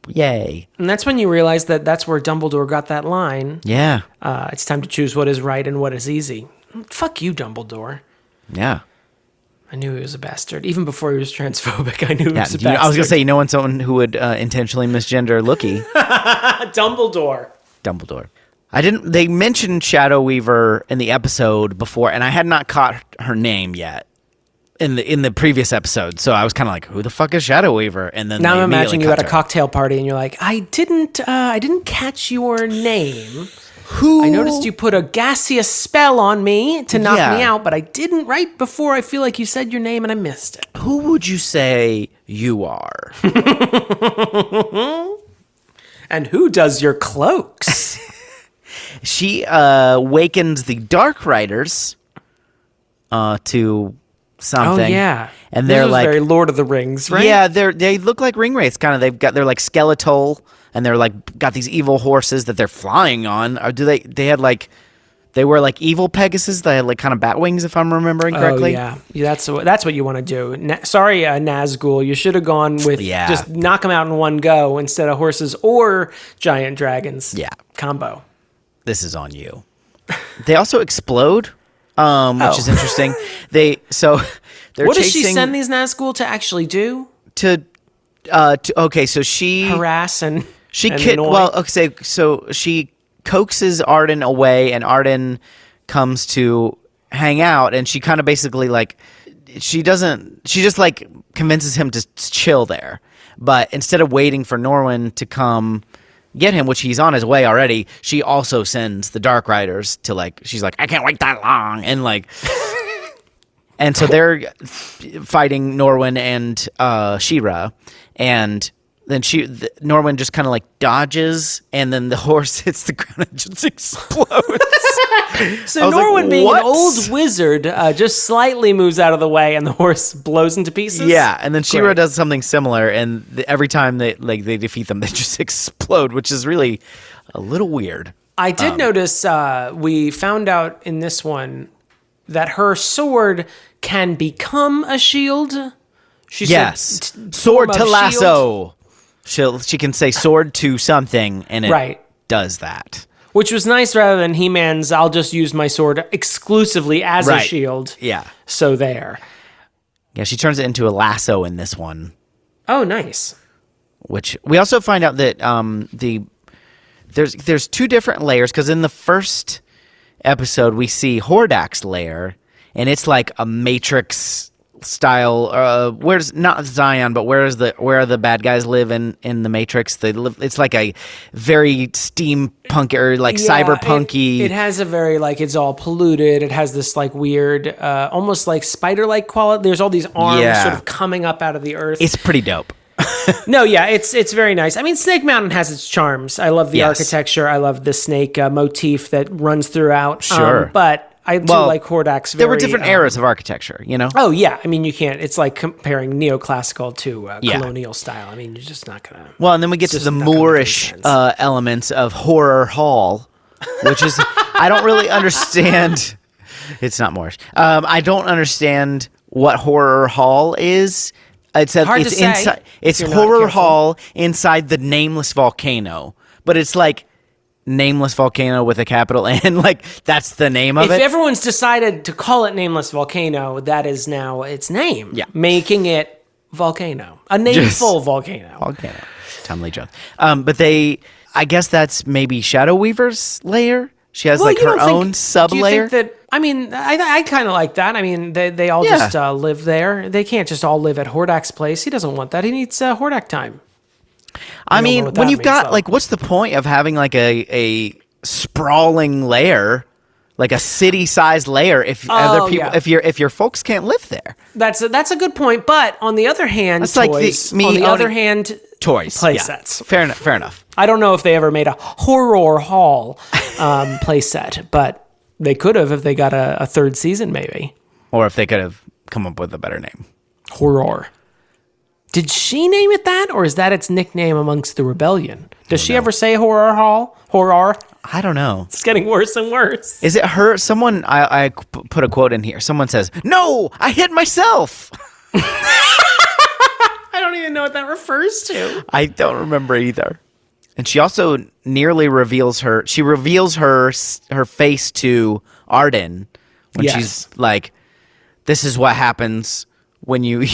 yay. And that's when you realize that that's where Dumbledore got that line. Yeah. It's time to choose what is right and what is easy. Fuck you, Dumbledore. Yeah. I knew he was a bastard. Even before he was transphobic, I knew he was a bastard. I was going to say, someone who would intentionally misgender Lookie. Dumbledore. They mentioned Shadow Weaver in the episode before, and I had not caught her name yet. in the previous episode. So I was kind of like, who the fuck is Shadow Weaver? And then now they I'm imagining you cut at a to her. cocktail party and you're like, I didn't catch your name. Who? I noticed you put a gaseous spell on me to knock Yeah. me out, but I didn't right before I feel like you said your name and I missed it. Who would you say you are? And who does your cloaks? She awakens the Dark Riders to something. Oh, yeah. And This they're was like, very Lord of the Rings, right? yeah, they look like ring wraiths. Kind of. They're like skeletal, and they're like got these evil horses that they're flying on. Or do they were like evil Pegasus? They had like kind of bat wings, if I'm remembering correctly. Oh, yeah. That's what you want to do. Sorry, Nazgul. You should have gone with just knock them out in one go instead of horses or giant dragons. Yeah. Combo. This is on you. They also explode, which is interesting. They're What does she chasing send these Nazgul to actually do? Okay, so she Harass and she and kid annoy? well okay so she coaxes Arden away, and Arden comes to hang out, and she kind of basically like she just like convinces him to chill there, but instead of waiting for Norwin to come get him, which he's on his way already, she also sends the Dark Riders to like, she's like, I can't wait that long, and like and so they're fighting Norwin and She-Ra, and then Norwin just kind of like dodges, and then the horse hits the ground and just explodes. So Norwin, being an old wizard, just slightly moves out of the way, and the horse blows into pieces. Yeah, and then She-Ra Great. does something similar, and every time they defeat them, they just explode, which is really a little weird. I did notice we found out in this one that her sword can become a shield. She Yes, said, sword to form of lasso. She can say sword to something, and it Right. does that. Which was nice rather than He-Man's, I'll just use my sword exclusively as a Right. shield. Yeah, So there. yeah. She turns it into a lasso in this one. Oh, nice. Which we also find out that there's two different layers, because in the first episode we see Hordak's lair, and it's like a Matrix style. Where's not Zion, but where the bad guys live in the Matrix? They live. It's like a very steampunk or like cyberpunky. It has a very like it's all polluted. It has this like weird, almost like spider-like quality. There's all these arms Yeah. sort of coming up out of the earth. It's pretty dope. No, yeah, it's very nice. I mean, Snake Mountain has its charms. I love the Yes. architecture. I love the snake motif that runs throughout. Sure. But I do like Hordak's. There were different eras of architecture, you know. Oh yeah, I mean you can't. It's like comparing neoclassical to Yeah. colonial style. I mean you're just not gonna. Well, and then we get to just the not gonna make Moorish sense. elements of Horror Hall, which is I don't really understand. It's not Moorish. I don't understand what Horror Hall is. Hard to say inside. It's if you're not Horror careful. Hall inside the nameless volcano, but it's like nameless volcano with a capital N. Like that's the name of If it. everyone's decided to call it Nameless Volcano, that is now its name. Yeah. Making it Volcano. A nameful volcano. Volcano. Tom Lee Jones. But I guess that's maybe Shadow Weaver's lair. She has like you her don't think- own sub do you layer. think that? I mean, I kind of like that. I mean, they all Yeah. just live there. They can't just all live at Hordak's place. He doesn't want that. He needs Hordak time. I don't know mean, what when that you've means, got though. like, what's the point of having like a sprawling lair, like a city-sized lair, if other people, yeah. if your folks can't live there? That's a good point. But on the other hand, That's like toys. me on the owning- other hand, Toys, play yeah. sets. Fair enough. Fair enough. I don't know if they ever made a Horror Hall play set, but they could have if they got a third season, maybe. Or if they could have come up with a better name. Horror. Did she name it that, or is that its nickname amongst the rebellion? Does she ever say Horror Hall? Horror? I don't know. It's getting worse and worse. Is it her? Someone I put a quote in here. Someone says, "No, I hit myself." I don't even know what that refers to. I don't remember either. And she also nearly reveals her. She reveals her face to Arden when Yes. she's like, "This is what happens when you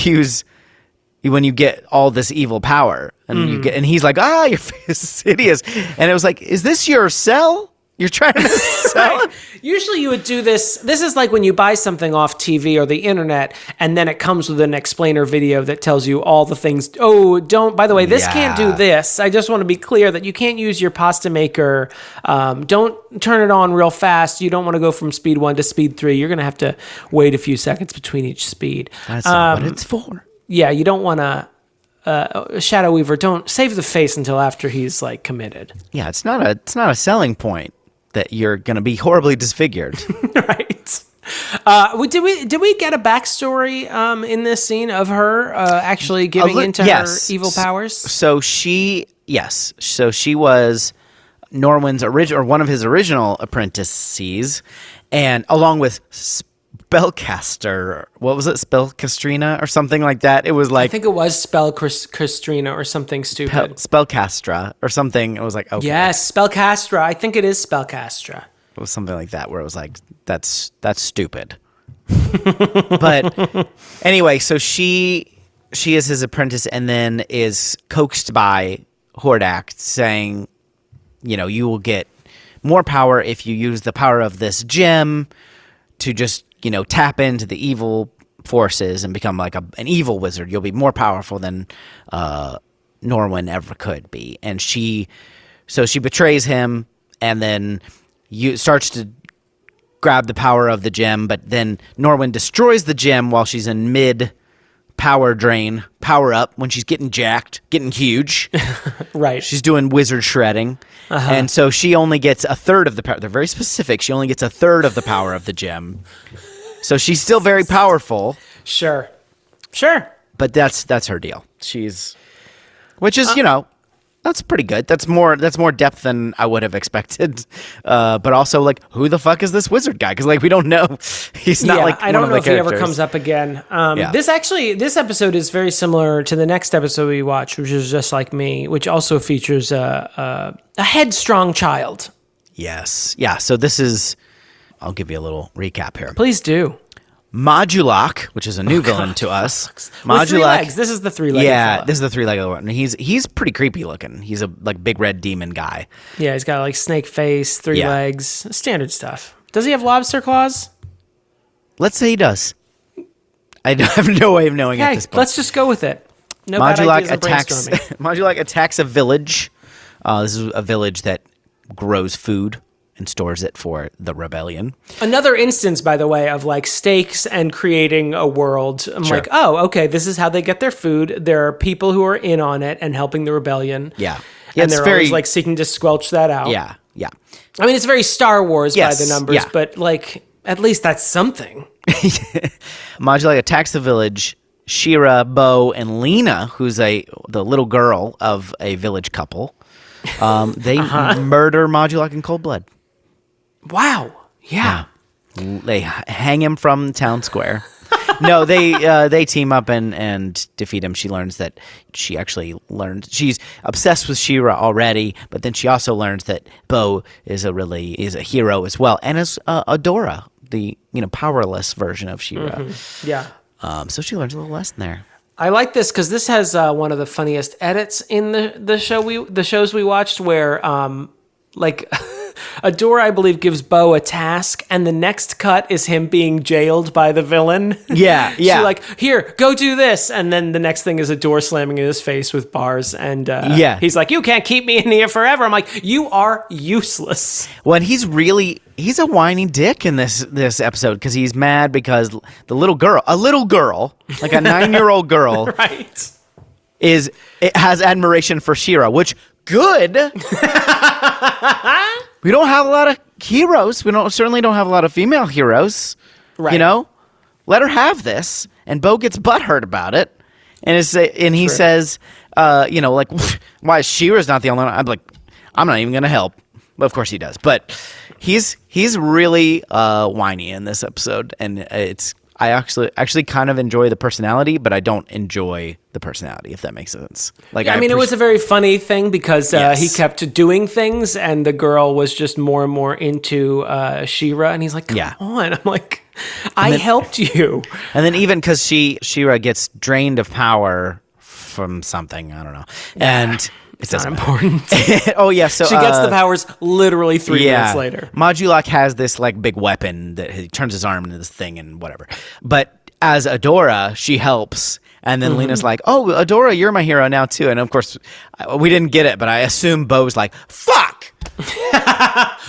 get all this evil power." And and he's like, "Ah, your face is hideous." And it was like, "Is this your cell?" You're trying to sell it? Usually you would do this. This is like when you buy something off TV or the internet, and then it comes with an explainer video that tells you all the things. Oh, by the way, this can't do this. I just want to be clear that you can't use your pasta maker. Don't turn it on real fast. You don't want to go from speed 1 to speed 3. You're going to have to wait a few seconds between each speed. That's not what it's for. Yeah, you don't want to. Shadow Weaver, don't save the face until after he's like committed. Yeah, it's not a selling point that you're going to be horribly disfigured. Right. Did we get a backstory in this scene of her actually giving into her evil powers? So she was Norwin's one of his original apprentices, and along with Spellcaster, what was it, Spellcastrina or something like that? It was like, I think it was Spellcastrina or something stupid. Spellcastra or something. It was like, okay. Yes, Spellcastra. I think it is Spellcastra. It was something like that where it was like, that's stupid. But anyway, so she is his apprentice and then is coaxed by Hordak saying, you will get more power if you use the power of this gem to just, tap into the evil forces and become like an evil wizard. You'll be more powerful than Norwin ever could be. And she betrays him and then starts to grab the power of the gem, but then Norwin destroys the gem while she's in mid power drain, power up, when she's getting jacked, getting huge. Right. She's doing wizard shredding. Uh-huh. And so she only gets a third of the power. They're very specific. She only gets a third of the power of the gem. So she's still very powerful. Sure. But that's her deal. Which is, that's pretty good. That's more depth than I would have expected. But also, like, who the fuck is this wizard guy? Because, like, we don't know. He's not like I don't know if he characters. ever comes up again. This episode is very similar to the next episode we watched, which is Just Like Me, which also features a headstrong child. Yes. Yeah. So this is. I'll give you a little recap here. Please do. Modulok, which is a new villain to us. With 3 legs. This is the 3-legged fella. This is the 3-legged one. He's pretty creepy looking. He's a like big red demon guy. Yeah, he's got like snake face, 3 legs, standard stuff. Does he have lobster claws? Let's say he does. I have no way of knowing at this point. Let's just go with it. No bad ideas in brainstorming. Modulok attacks a village. This is a village that grows food and stores it for the rebellion. Another instance, by the way, of like stakes and creating a world. I'm like, oh, okay, this is how they get their food. There are people who are in on it and helping the rebellion. Yeah. And they're always like seeking to squelch that out. Yeah. I mean, it's very Star Wars by the numbers, but like, at least that's something. Modulok attacks the village. She-Ra, Bo, and Lena, who's the little girl of a village couple, they murder Modulok in cold blood. Wow. Yeah. They hang him from town square. No, they team up and defeat him. She learns that she's obsessed with She-Ra already, but then she also learns that Bo is a hero as well, and is Adora, the powerless version of She-Ra. Mm-hmm. Yeah. So she learns a little lesson there. I like this because this has one of the funniest edits in the shows we watched, where Adora, I believe, gives Bo a task, and the next cut is him being jailed by the villain. Yeah. She's like, here, go do this. And then the next thing is a door slamming in his face with bars. And he's like, you can't keep me in here forever. I'm like, you are useless. Well, and he's a whiny dick in this episode because he's mad because a little girl, like a 9-year-old girl, right, has admiration for She-Ra, which good. We don't have a lot of heroes. We certainly don't have a lot of female heroes. Right. Let her have this. And Bo gets butthurt about it. And he says, why She-Ra's not the only one? I'm like, I'm not even going to help. But of course he does. But he's really whiny in this episode, and I actually kind of enjoy the personality, but I don't enjoy the personality, if that makes sense. Like, it was a very funny thing because he kept doing things, and the girl was just more and more into She-Ra, and he's like, come on. I'm like, I helped you. And then even because She-Ra gets drained of power from something, I don't know. And It's not important. Oh, yeah. So she gets the powers literally 3 minutes later. Modulok has this like big weapon that he turns his arm into this thing and whatever. But as Adora, she helps. And then Lena's like, oh, Adora, you're my hero now, too. And, of course, we didn't get it, but I assume Bo's like, fuck!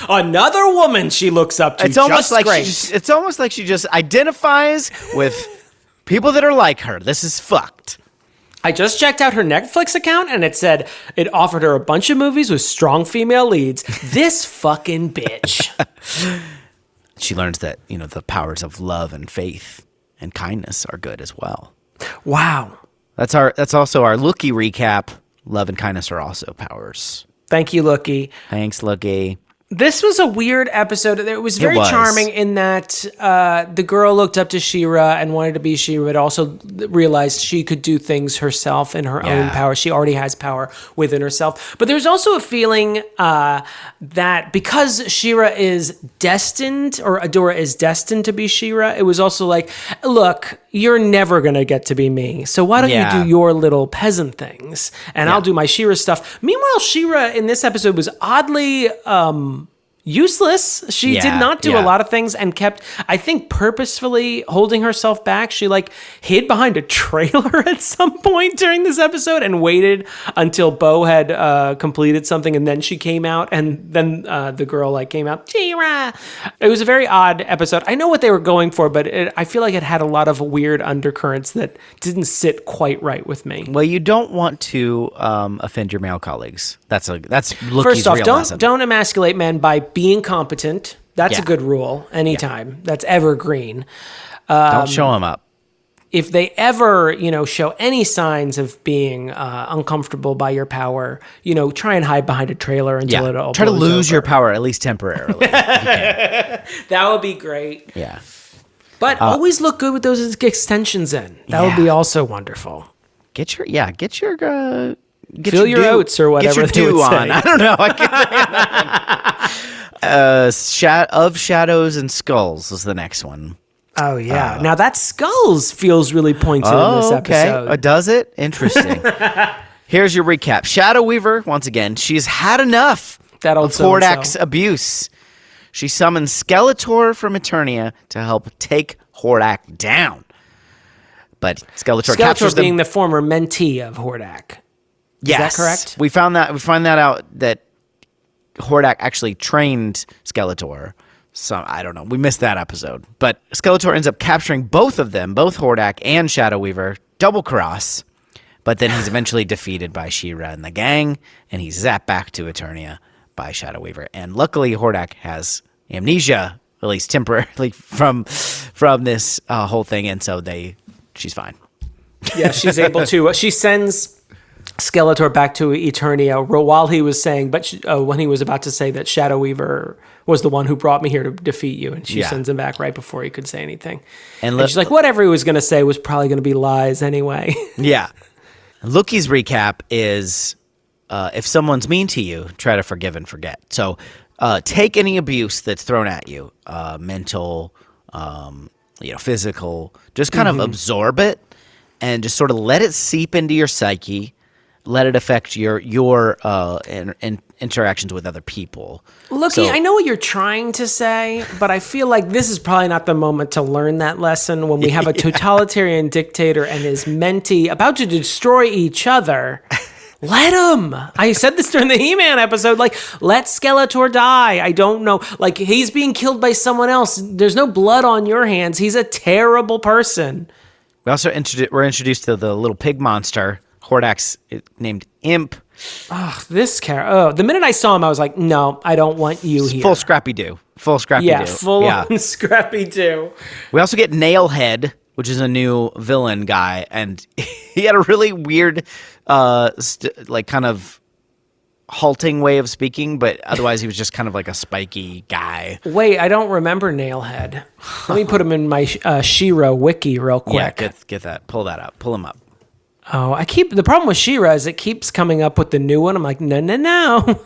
Another woman she looks up to. It's almost like she just identifies with people that are like her. This is fucked. I just checked out her Netflix account, and it said it offered her a bunch of movies with strong female leads. This fucking bitch. She learns that, the powers of love and faith and kindness are good as well. Wow. That's also our Lookie recap. Love and kindness are also powers. Thank you, Lookie. Thanks, Lookie. This was a weird episode. It was very charming in that the girl looked up to She-Ra and wanted to be She-Ra, but also realized she could do things herself in her own power. She already has power within herself. But there's also a feeling that because She-Ra is destined, or Adora is destined to be She-Ra, it was also like, look, you're never going to get to be me. So why don't you do your little peasant things? And I'll do my She-Ra stuff. Meanwhile, She-Ra in this episode was oddly useless. She did not do a lot of things and kept, I think, purposefully holding herself back. She hid behind a trailer at some point during this episode and waited until Bo had completed something, and then she came out, and then the girl came out. She-Ra. It was a very odd episode. I know what they were going for, but I feel like it had a lot of weird undercurrents that didn't sit quite right with me. Well, you don't want to offend your male colleagues. That's Lookie's First off, real lesson. don't emasculate men by being competent. That's a good rule anytime. Yeah. That's evergreen. Don't show them up. If they ever, show any signs of being uncomfortable by your power, try and hide behind a trailer until it all try to lose over. Your power, at least temporarily. That would be great. Yeah. But always look good with those extensions in. That would be also wonderful. Get your Fill your oats or whatever get your dew on. I don't know. Of Shadows and Skulls was the next one. Oh, yeah. Now that Skulls feels really pointed in this episode. Okay. Does it? Interesting. Here's your recap. Shadow Weaver, once again, she's had enough of Hordak's abuse. She summons Skeletor from Eternia to help take Hordak down. But Skeletor captures them. Being the former mentee of Hordak. Yes. Is that correct? We find that out that Hordak actually trained Skeletor. So I don't know. We missed that episode. But Skeletor ends up capturing both of them, both Hordak and Shadow Weaver, double cross. But then he's eventually defeated by She-Ra and the gang, and he's zapped back to Eternia by Shadow Weaver. And luckily, Hordak has amnesia, at least temporarily, from this whole thing, and so she's fine. Yeah, she's able to. She sends Skeletor back to Eternia while he was saying, when he was about to say that Shadow Weaver was the one who brought me here to defeat you, and she sends him back right before he could say anything. And she's like, whatever he was going to say was probably going to be lies anyway. Yeah. Lookie's recap is, if someone's mean to you, try to forgive and forget. So take any abuse that's thrown at you, mental, physical, just kind of absorb it and just sort of let it seep into your psyche. Let it affect your interactions with other people. Lookie, I know what you're trying to say, but I feel like this is probably not the moment to learn that lesson when we have a totalitarian dictator and his mentee about to destroy each other. Let him. I said this during the He-Man episode. Let Skeletor die. I don't know. He's being killed by someone else. There's no blood on your hands. He's a terrible person. We also we're introduced to the little pig monster. Hordak's named Imp. Oh, this character. The minute I saw him, I was like, no, I don't want you here. Full Scrappy-Doo. Yeah, full on Scrappy-Doo. We also get Nailhead, which is a new villain guy, and he had a really weird, kind of halting way of speaking, but otherwise he was just kind of like a spiky guy. Wait, I don't remember Nailhead. Let me put him in my She-Ra wiki real quick. Yeah, get that. Pull that up. Pull him up. Oh, the problem with She-Ra is it keeps coming up with the new one. I'm like, no.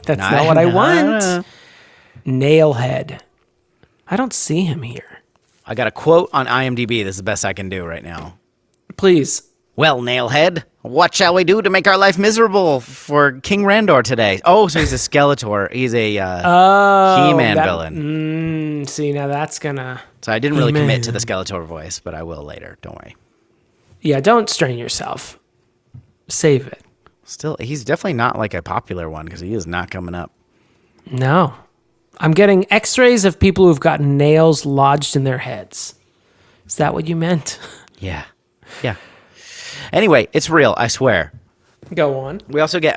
That's not what I want. Nailhead. I don't see him here. I got a quote on IMDb. This is the best I can do right now. Please. Well, Nailhead, What shall we do to make our life miserable for King Randor today? Oh, so he's a Skeletor. He's a He-Man villain. See, now that's gonna... So I didn't really commit to the Skeletor voice, but I will later. Don't worry. Yeah, don't strain yourself. Save it. Still, he's definitely not like a popular one because he is not coming up. No. I'm getting x-rays of people who've gotten nails lodged in their heads. Is that what you meant? Yeah. Yeah. Anyway, it's real, I swear. Go on. We also get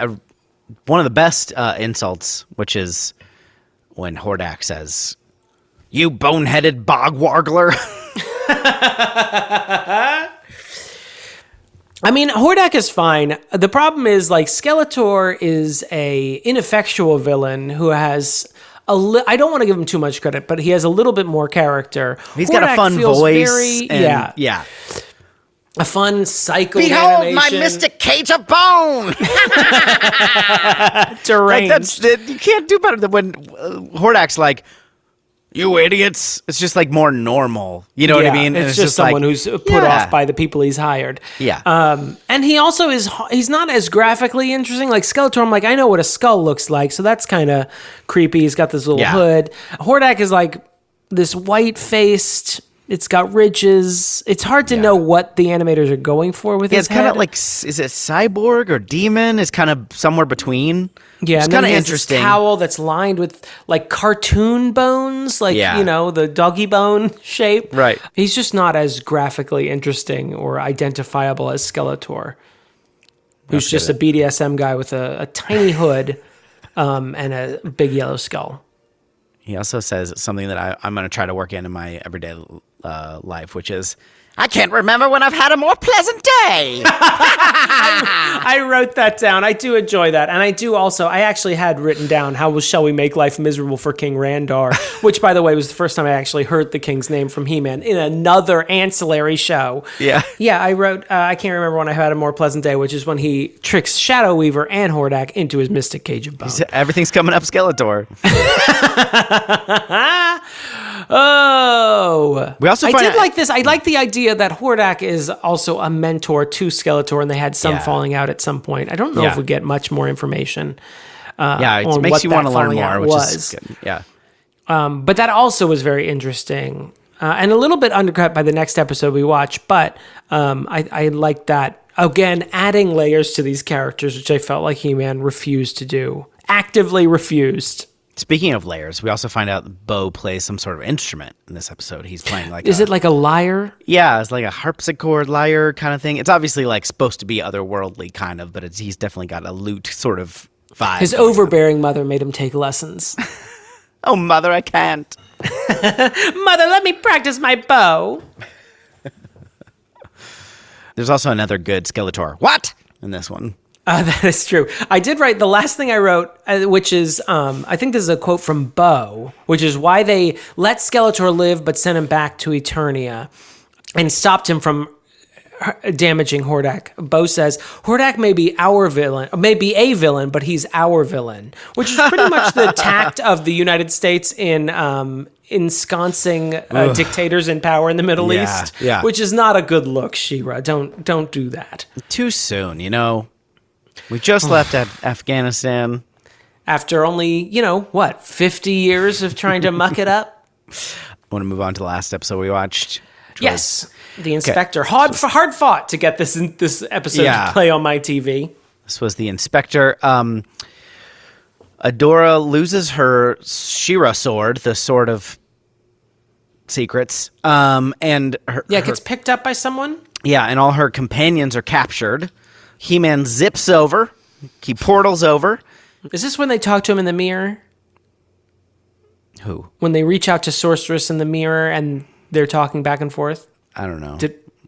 one of the best insults, which is when Hordak says, "You boneheaded bog wargler." I mean, Hordak is fine. The problem is, like, Skeletor is a ineffectual villain who has I don't want to give him too much credit, but he has a little bit more character. He's got a fun voice. Yeah. A fun cycle. Behold animation. my mystic cage of bone. Deranged. You can't do better than when Hordak's like, "You idiots." It's just like more normal. You know what I mean? It's just someone who's put off by the people he's hired. Yeah. And he also he's not as graphically interesting. Like Skeletor, I'm like, I know what a skull looks like, so that's kind of creepy. He's got this little hood. Hordak is like this white-faced... It's got ridges. It's hard to know what the animators are going for with his head. It's kind of like, is it cyborg or demon? It's kind of somewhere between. Yeah, it's kind of interesting. This towel that's lined with like cartoon bones, like, you know, the doggy bone shape. Right. He's just not as graphically interesting or identifiable as Skeletor, who's just a BDSM guy with a tiny hood and a big yellow skull. He also says something that I'm going to try to work in my everyday life, which is, "I can't remember when I've had a more pleasant day." I wrote that down. I do enjoy that. And I actually had written down, how shall we make life miserable for King Randor? Which, by the way, was the first time I actually heard the king's name from He-Man in another ancillary show. Yeah. Yeah, I wrote, I can't remember when I had a more pleasant day, which is when he tricks Shadow Weaver and Hordak into his mystic cage of bone. Everything's coming up Skeletor. Oh. We also like this. I like the idea that Hordak is also a mentor to Skeletor, and they had some falling out at some point. I don't know if we get much more information. It makes you want to learn more, which is good. Yeah. But that also was very interesting and a little bit undercut by the next episode we watch. But I like that. Again, adding layers to these characters, which I felt like He-Man refused to do. Actively refused. Speaking of layers, we also find out that Bo plays some sort of instrument in this episode. He's playing like Is it like a lyre? Yeah, it's like a harpsichord lyre kind of thing. It's obviously like supposed to be otherworldly kind of, but he's definitely got a lute sort of vibe. His overbearing mother made him take lessons. Oh, mother, I can't. Mother, let me practice my bow. There's also another good Skeletor. What? In this one. That is true. I did write the last thing I wrote, which is, I think this is a quote from Bo, which is why they let Skeletor live but sent him back to Eternia and stopped him from damaging Hordak. Bo says, Hordak may be our villain, may be a villain, but he's our villain, which is pretty much the tact of the United States in ensconcing dictators in power in the Middle East, which is not a good look, She-Ra. Don't do that. Too soon, you know. We just left Afghanistan. After only, 50 years of trying to muck it up? I want to move on to the last episode we watched. Yes, The Inspector. Okay. Hard fought to get this episode to play on my TV. This was The Inspector. Adora loses her She-Ra sword, the sword of secrets. And her gets picked up by someone? Yeah, and all her companions are captured. He-Man zips over. He portals over. Is this when they talk to him in the mirror? Who? When they reach out to Sorceress in the mirror and they're talking back and forth? I don't know.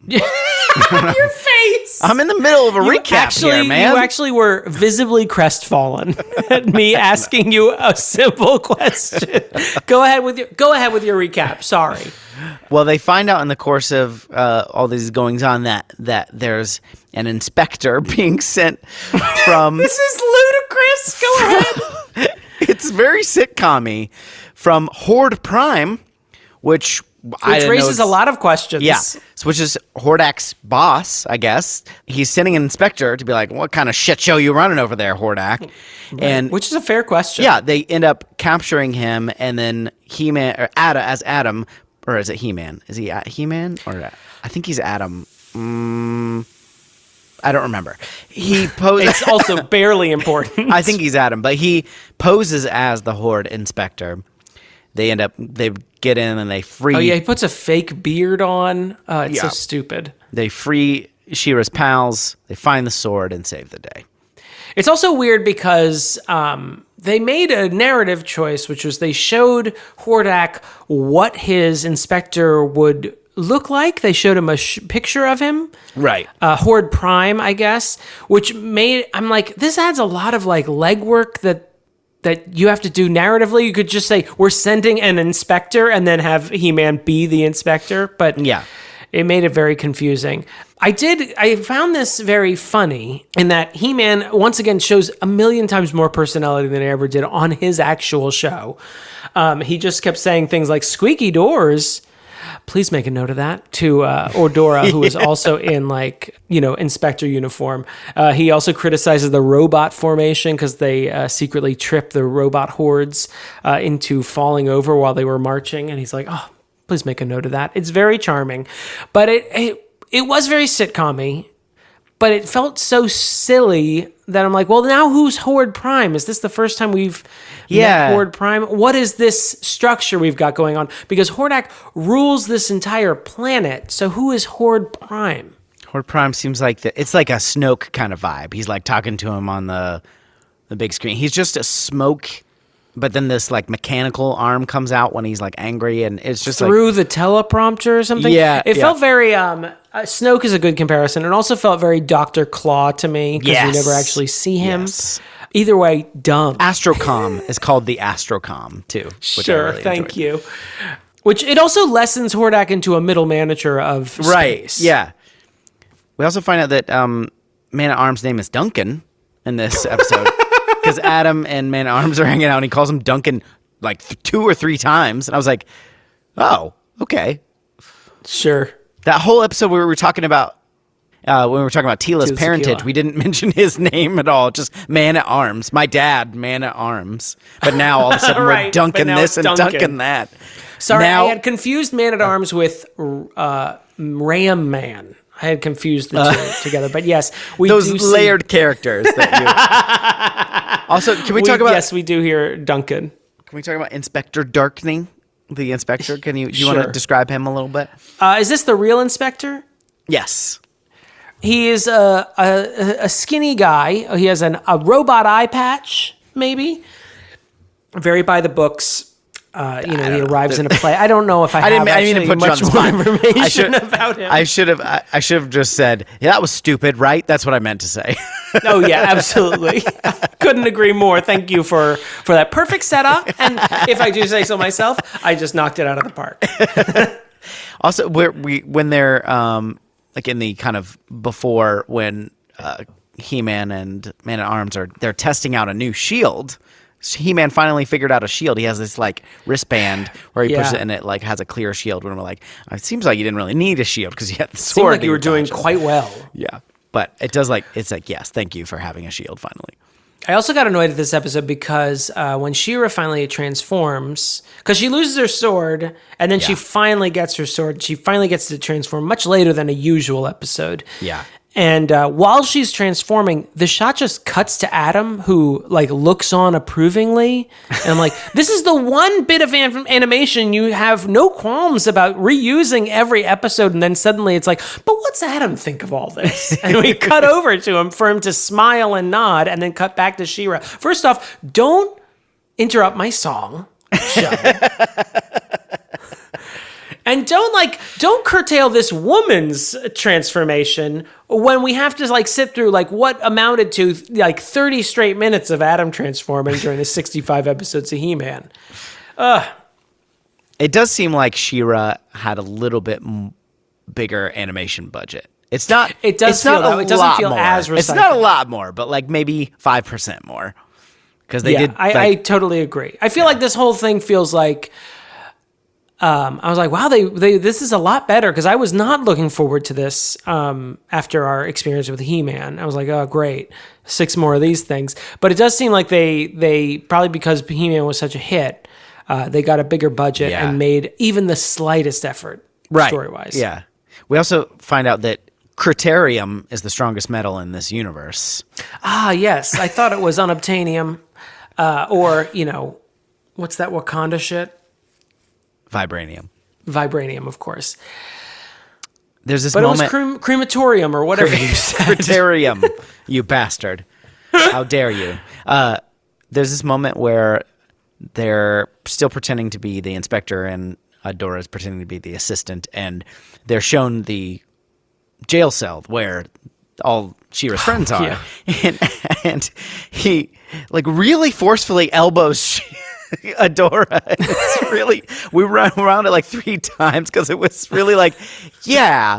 Your face! I'm in the middle of a recap here, man. You actually were visibly crestfallen at me asking you a simple question. Go ahead with your recap. Sorry. Well, they find out in the course of all these goings on that there's an inspector being sent from. This is ludicrous. Go ahead. It's very sitcom-y, from Horde Prime, which Which raises a lot of questions. Yeah. So, which is Hordak's boss, I guess. He's sending an inspector to be like, what kind of shit show you running over there, Hordak? Right. And which is a fair question. Yeah, they end up capturing him, and then He-Man, or as Adam, or is it He-Man? Is he He-Man? Or I think he's Adam. I don't remember. He poses. It's also barely important. I think he's Adam, but he poses as the Horde inspector. They get in and they free. Oh, yeah, he puts a fake beard on. It's so stupid. They free She-Ra's pals. They find the sword and save the day. It's also weird because they made a narrative choice, which was they showed Hordak what his inspector would look like. They showed him a picture of him. Right. Horde Prime, I guess, which I'm like, this adds a lot of like legwork that you have to do narratively. You could just say, we're sending an inspector and then have He-Man be the inspector. But yeah, it made it very confusing. I found this very funny in that He-Man, once again, shows a million times more personality than he ever did on his actual show. He just kept saying things like, squeaky doors. Please make a note of that to Ordora, who is also in inspector uniform. He also criticizes the robot formation because they secretly tripped the robot hordes into falling over while they were marching. And he's like, oh, please make a note of that. It's very charming. But it was very sitcom-y, but it felt so silly that I'm like, well, now who's Horde Prime? Is this the first time we've met Horde Prime? What is this structure we've got going on? Because Hordak rules this entire planet. So who is Horde Prime? Horde Prime seems like it's like a Snoke kind of vibe. He's like talking to him on the big screen. He's just a smoke, but then this like mechanical arm comes out when he's like angry, and it's just through the teleprompter or something. Yeah, it felt very. Snoke is a good comparison. It also felt very Dr. Claw to me because we never actually see him. Yes. Either way, dumb. Astrocom is called the Astrocom too. Sure, really thank you. Which it also lessens Hordak into a middle manager of space. Right. Yeah. We also find out that Man-at-Arms' name is Duncan in this episode because Adam and Man-at-Arms are hanging out and he calls him Duncan like 2 or 3 times, and I was like, oh, okay, sure. That whole episode we were talking about, when we were talking about Tila's parentage, we didn't mention his name at all. Just Man-at-Arms. My dad, Man-at-Arms. But now all of a sudden we're dunking this and dunking that. Sorry, I had confused Man-at-Arms with Ram Man. I had confused the two together. But yes, we those do layered characters. That you... Also, can we talk about... Yes, we do hear Duncan. Can we talk about Inspector Darkening? The inspector, can you want to describe him a little bit? Is this the real inspector? Yes. He is a skinny guy. He has a robot eye patch, maybe. Very by the books. He arrives in a play. I don't know if I didn't put much more information about him. I should have just said, yeah, that was stupid, right? That's what I meant to say. Oh yeah, absolutely. Couldn't agree more. Thank you for that perfect setup. And if I do say so myself, I just knocked it out of the park. Also, when they're like in the kind of before when He-Man and Man-at-Arms they're testing out a new shield. He-Man finally figured out a shield. He has this like wristband where he puts it and it like has a clear shield. When we're like, it seems like you didn't really need a shield because you had the sword. Seemed like you were doing quite well. Yeah, but it does it's like, yes, thank you for having a shield finally. I also got annoyed at this episode because when She-Ra finally transforms, because she loses her sword and then she finally gets her sword. She finally gets to transform much later than a usual episode. Yeah. And while she's transforming, the shot just cuts to Adam, who like looks on approvingly. And I'm like, this is the one bit of animation you have no qualms about reusing every episode. And then suddenly it's like, but what's Adam think of all this? And we cut over to him for him to smile and nod and then cut back to She-Ra. First off, don't interrupt my song show. And don't curtail this woman's transformation when we have to sit through what amounted to 30 straight minutes of Adam transforming during the 65 episodes of He-Man. It does seem like She-Ra had a little bit bigger animation budget. It's not. It does. It doesn't feel as recycled. It's not a lot more, but maybe 5% more because they did. I totally agree. I feel like this whole thing feels like I was like, wow, this is a lot better, because I was not looking forward to this after our experience with He-Man. I was like, oh, great, 6 more of these things. But it does seem like they probably, because He-Man was such a hit, they got a bigger budget and made even the slightest effort story-wise. Yeah. We also find out that Criterium is the strongest metal in this universe. Ah, yes. I thought it was unobtainium, or, what's that Wakanda shit? Vibranium, of course. There's this but moment... it was crematorium or whatever you said. Criterium, you bastard. How dare you? There's this moment where they're still pretending to be the inspector and Dora's pretending to be the assistant, and they're shown the jail cell where all She-Ra's friends are. And he really forcefully elbows Adora. It's really, we ran around it 3 times because it was really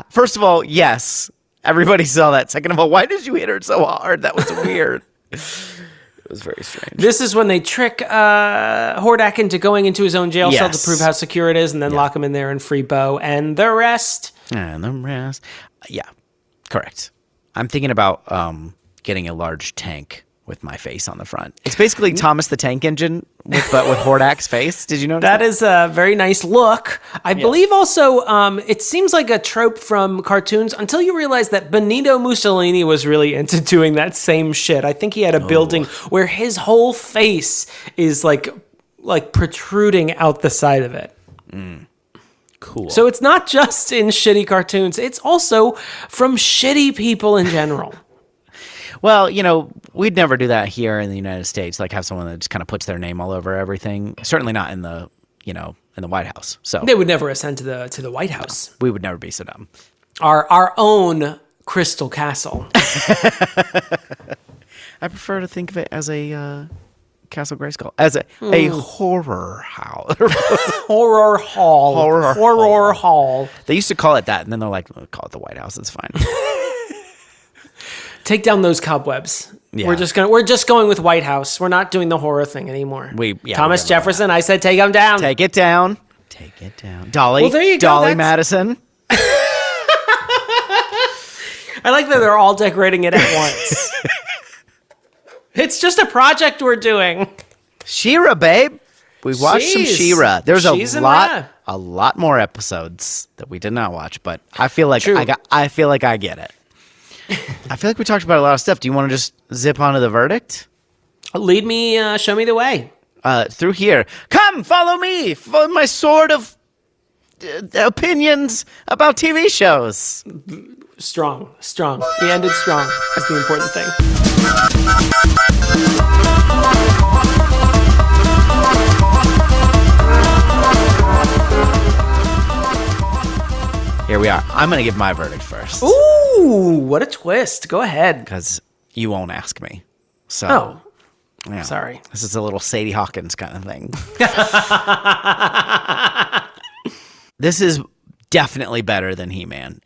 first of all, yes, everybody saw that. Second of all, why did you hit her so hard? That was weird. It was very strange. This is when they trick Hordak into going into his own jail cell to prove how secure it is, and then lock him in there and free Bo and the rest. Yeah, correct. I'm thinking about getting a large tank with my face on the front. It's basically Thomas the Tank Engine, but with Hordak's face. Did you notice that? That is a very nice look. I believe also it seems like a trope from cartoons until you realize that Benito Mussolini was really into doing that same shit. I think he had a building where his whole face is like protruding out the side of it. Cool. So it's not just in shitty cartoons. It's also from shitty people in general. Well, we'd never do that here in the United States, have someone that just kind of puts their name all over everything. Certainly not in the, in the White House. So they would never ascend to the White House. We would never be so dumb. Our own Crystal Castle. I prefer to think of it as a Castle Grayskull, as a horror house. Horror hall. They used to call it that, and then they're like, we'll call it the White House. It's fine. Take down those cobwebs. Yeah. We're just going with White House. We're not doing the horror thing anymore. Thomas Jefferson, I said take him down. Take it down. Take it down. Dolly. Well, there you go. Dolly Madison. I like that they're all decorating it at once. It's just a project we're doing. She-Ra, babe. We watched some She-Ra. There's a lot more episodes that we did not watch, but I feel like I feel like I get it. I feel like we talked about a lot of stuff. Do you want to just zip onto the verdict? Lead me, show me the way. Through here. Come, follow me for my sword of opinions about TV shows. Strong. He ended strong. That's the important thing. Here we are. I'm going to give my verdict first. Ooh, what a twist. Go ahead. Because you won't ask me. So, yeah. Sorry. This is a little Sadie Hawkins kind of thing. This is definitely better than He-Man.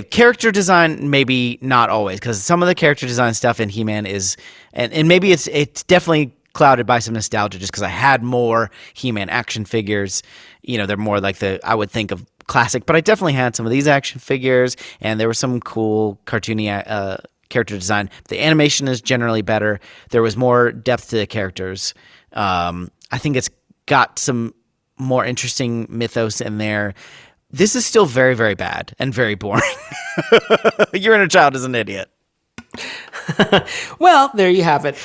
Character design, maybe not always, because some of the character design stuff in He-Man is, and maybe it's definitely clouded by some nostalgia just because I had more He-Man action figures. They're more like I would think of classic, but I definitely had some of these action figures, and there was some cool cartoony character design. The animation is generally better. There was more depth to the characters. I think it's got some more interesting mythos in there. This is still very, very bad and very boring. Your inner child is an idiot. Well, there you have it.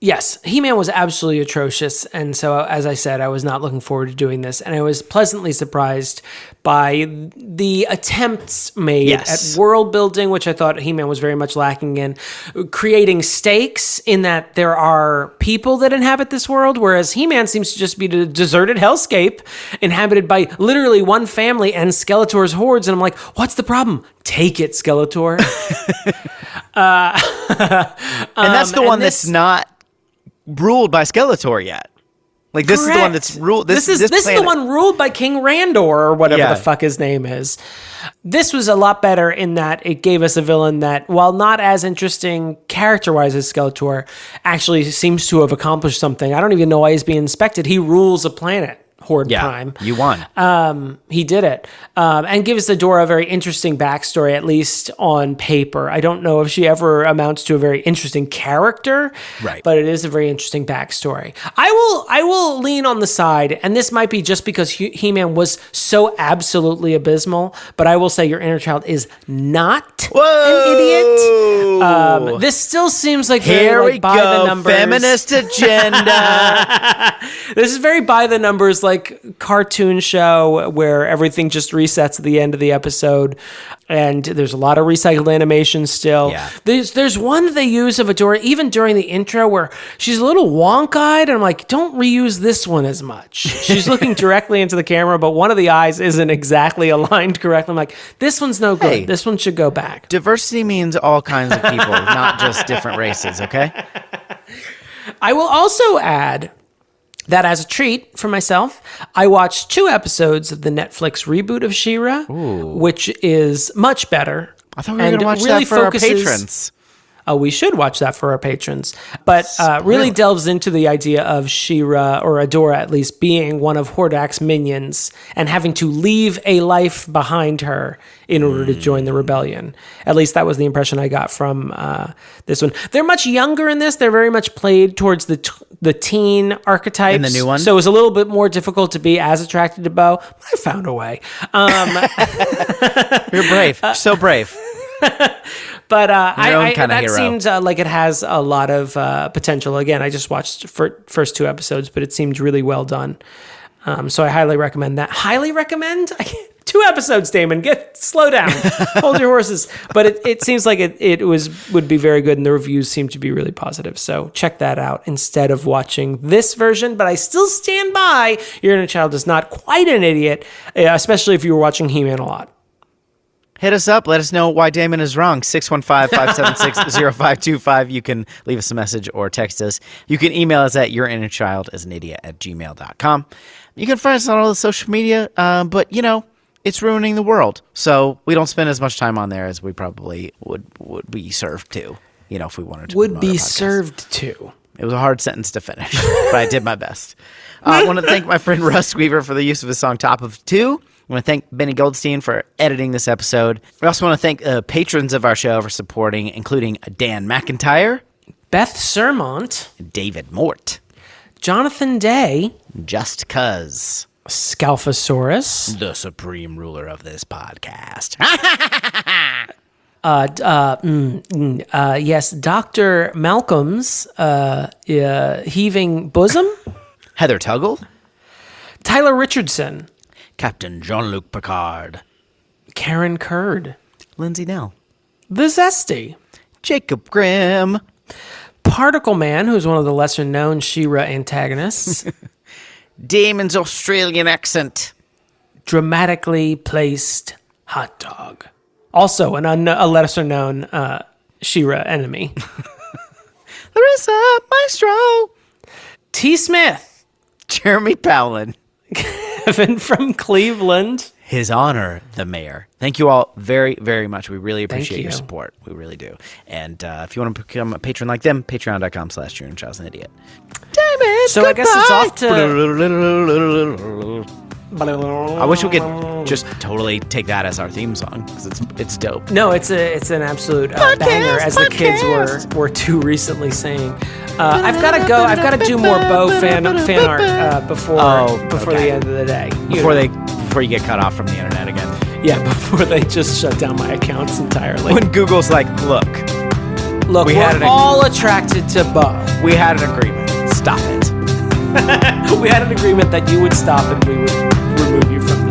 Yes, He-Man was absolutely atrocious, and so, as I said, I was not looking forward to doing this, and I was pleasantly surprised by the attempts made at world building, which I thought He-Man was very much lacking in, creating stakes in that there are people that inhabit this world, whereas He-Man seems to just be a deserted hellscape inhabited by literally one family and Skeletor's hordes, and I'm like, what's the problem? Take it, Skeletor. And that's the one that's not ruled by Skeletor yet. Like, this is the one that's ruled. This is the one ruled by King Randor or whatever the fuck his name is. This was a lot better in that it gave us a villain that, while not as interesting character-wise as Skeletor, actually seems to have accomplished something. I don't even know why he's being inspected. He rules a planet. Horde Prime. You won. He did it. And gives Adora a very interesting backstory, at least on paper. I don't know if she ever amounts to a very interesting character, right? But it is a very interesting backstory. I will lean on the side, and this might be just because He-Man was so absolutely abysmal, but I will say your inner child is not an idiot. This still seems like very Here we by go, the numbers. Feminist agenda. This is very by the numbers, like cartoon show where everything just resets at the end of the episode, and there's a lot of recycled animation still. Yeah. There's one that they use of Adora even during the intro where she's a little wonk-eyed, and I'm like, don't reuse this one as much. She's looking directly into the camera, but one of the eyes isn't exactly aligned correctly. I'm like, this one's no good. Hey, this one should go back. Diversity means all kinds of people, not just different races, okay? I will also add that as a treat for myself, I watched 2 episodes of the Netflix reboot of She-Ra, which is much better. I thought we were going to watch that for our patrons. We should watch that for our patrons. But really delves into the idea of She-Ra, or Adora at least, being one of Hordak's minions and having to leave a life behind her in order to join the rebellion. At least that was the impression I got from this one. They're much younger in this. They're very much played towards the teen archetypes. In the new one? So it was a little bit more difficult to be as attracted to Bo. I found a way. You're brave. So brave. But that hero. seemed like it has a lot of potential. Again, I just watched first 2 episodes, but it seemed really well done. So I highly recommend that. Highly recommend? 2 episodes, Damon. Slow down. Hold your horses. But it seems like it would be very good, and the reviews seem to be really positive. So check that out instead of watching this version. But I still stand by your inner child is not quite an idiot, especially if you were watching He-Man a lot. Hit us up. Let us know why Damon is wrong. 615-576-0525. You can leave us a message or text us. You can email us at yourinnerchildisanIdiot@gmail.com. You can find us on all the social media, but, it's ruining the world. So we don't spend as much time on there as we probably would be served to, if we wanted to. Would be served to. It was a hard sentence to finish, but I did my best. I want to thank my friend Russ Weaver for the use of his song Top of 2. I want to thank Benny Goldstein for editing this episode. We also want to thank patrons of our show for supporting, including Dan McIntyre, Beth Surmont, David Mort, Jonathon Day, Just Cuz, Scalfasaurus, the supreme ruler of this podcast. Yes, Dr. Malcolm's Heaving Bosom, Heather Tuggle, Tyler Richardson, Captain Jean-Luc Picard, Karen Kurd, Lindsey Nell, The Zesty, Jacob Grimm, Particle Man, who's one of the lesser-known She-Ra antagonists, Damon's Australian accent, Dramatically Placed Hot Dog, also a lesser-known She-Ra enemy, Larissa, Maestro, T. Smith, Jeremy Powlen, Kevin from Cleveland, His Honor, the Mayor. Thank you all very, very much. We really appreciate you. your support. We really do. And if you want to become a patron like them, patreon.com/YourInnerChild'sAnIdiot. Damn it! So goodbye. I guess it's off to... I wish we could just totally take that as our theme song because it's dope. No, it's an absolute banger, as the kids were too recently saying. I've got to go. I've got to do more Bo fan art before the end of the day. Before you get cut off from the internet again. Yeah, before they just shut down my accounts entirely. When Google's like, look, we're all attracted to Bo. We had an agreement. Stop it. We had an agreement that you would stop and we would remove you from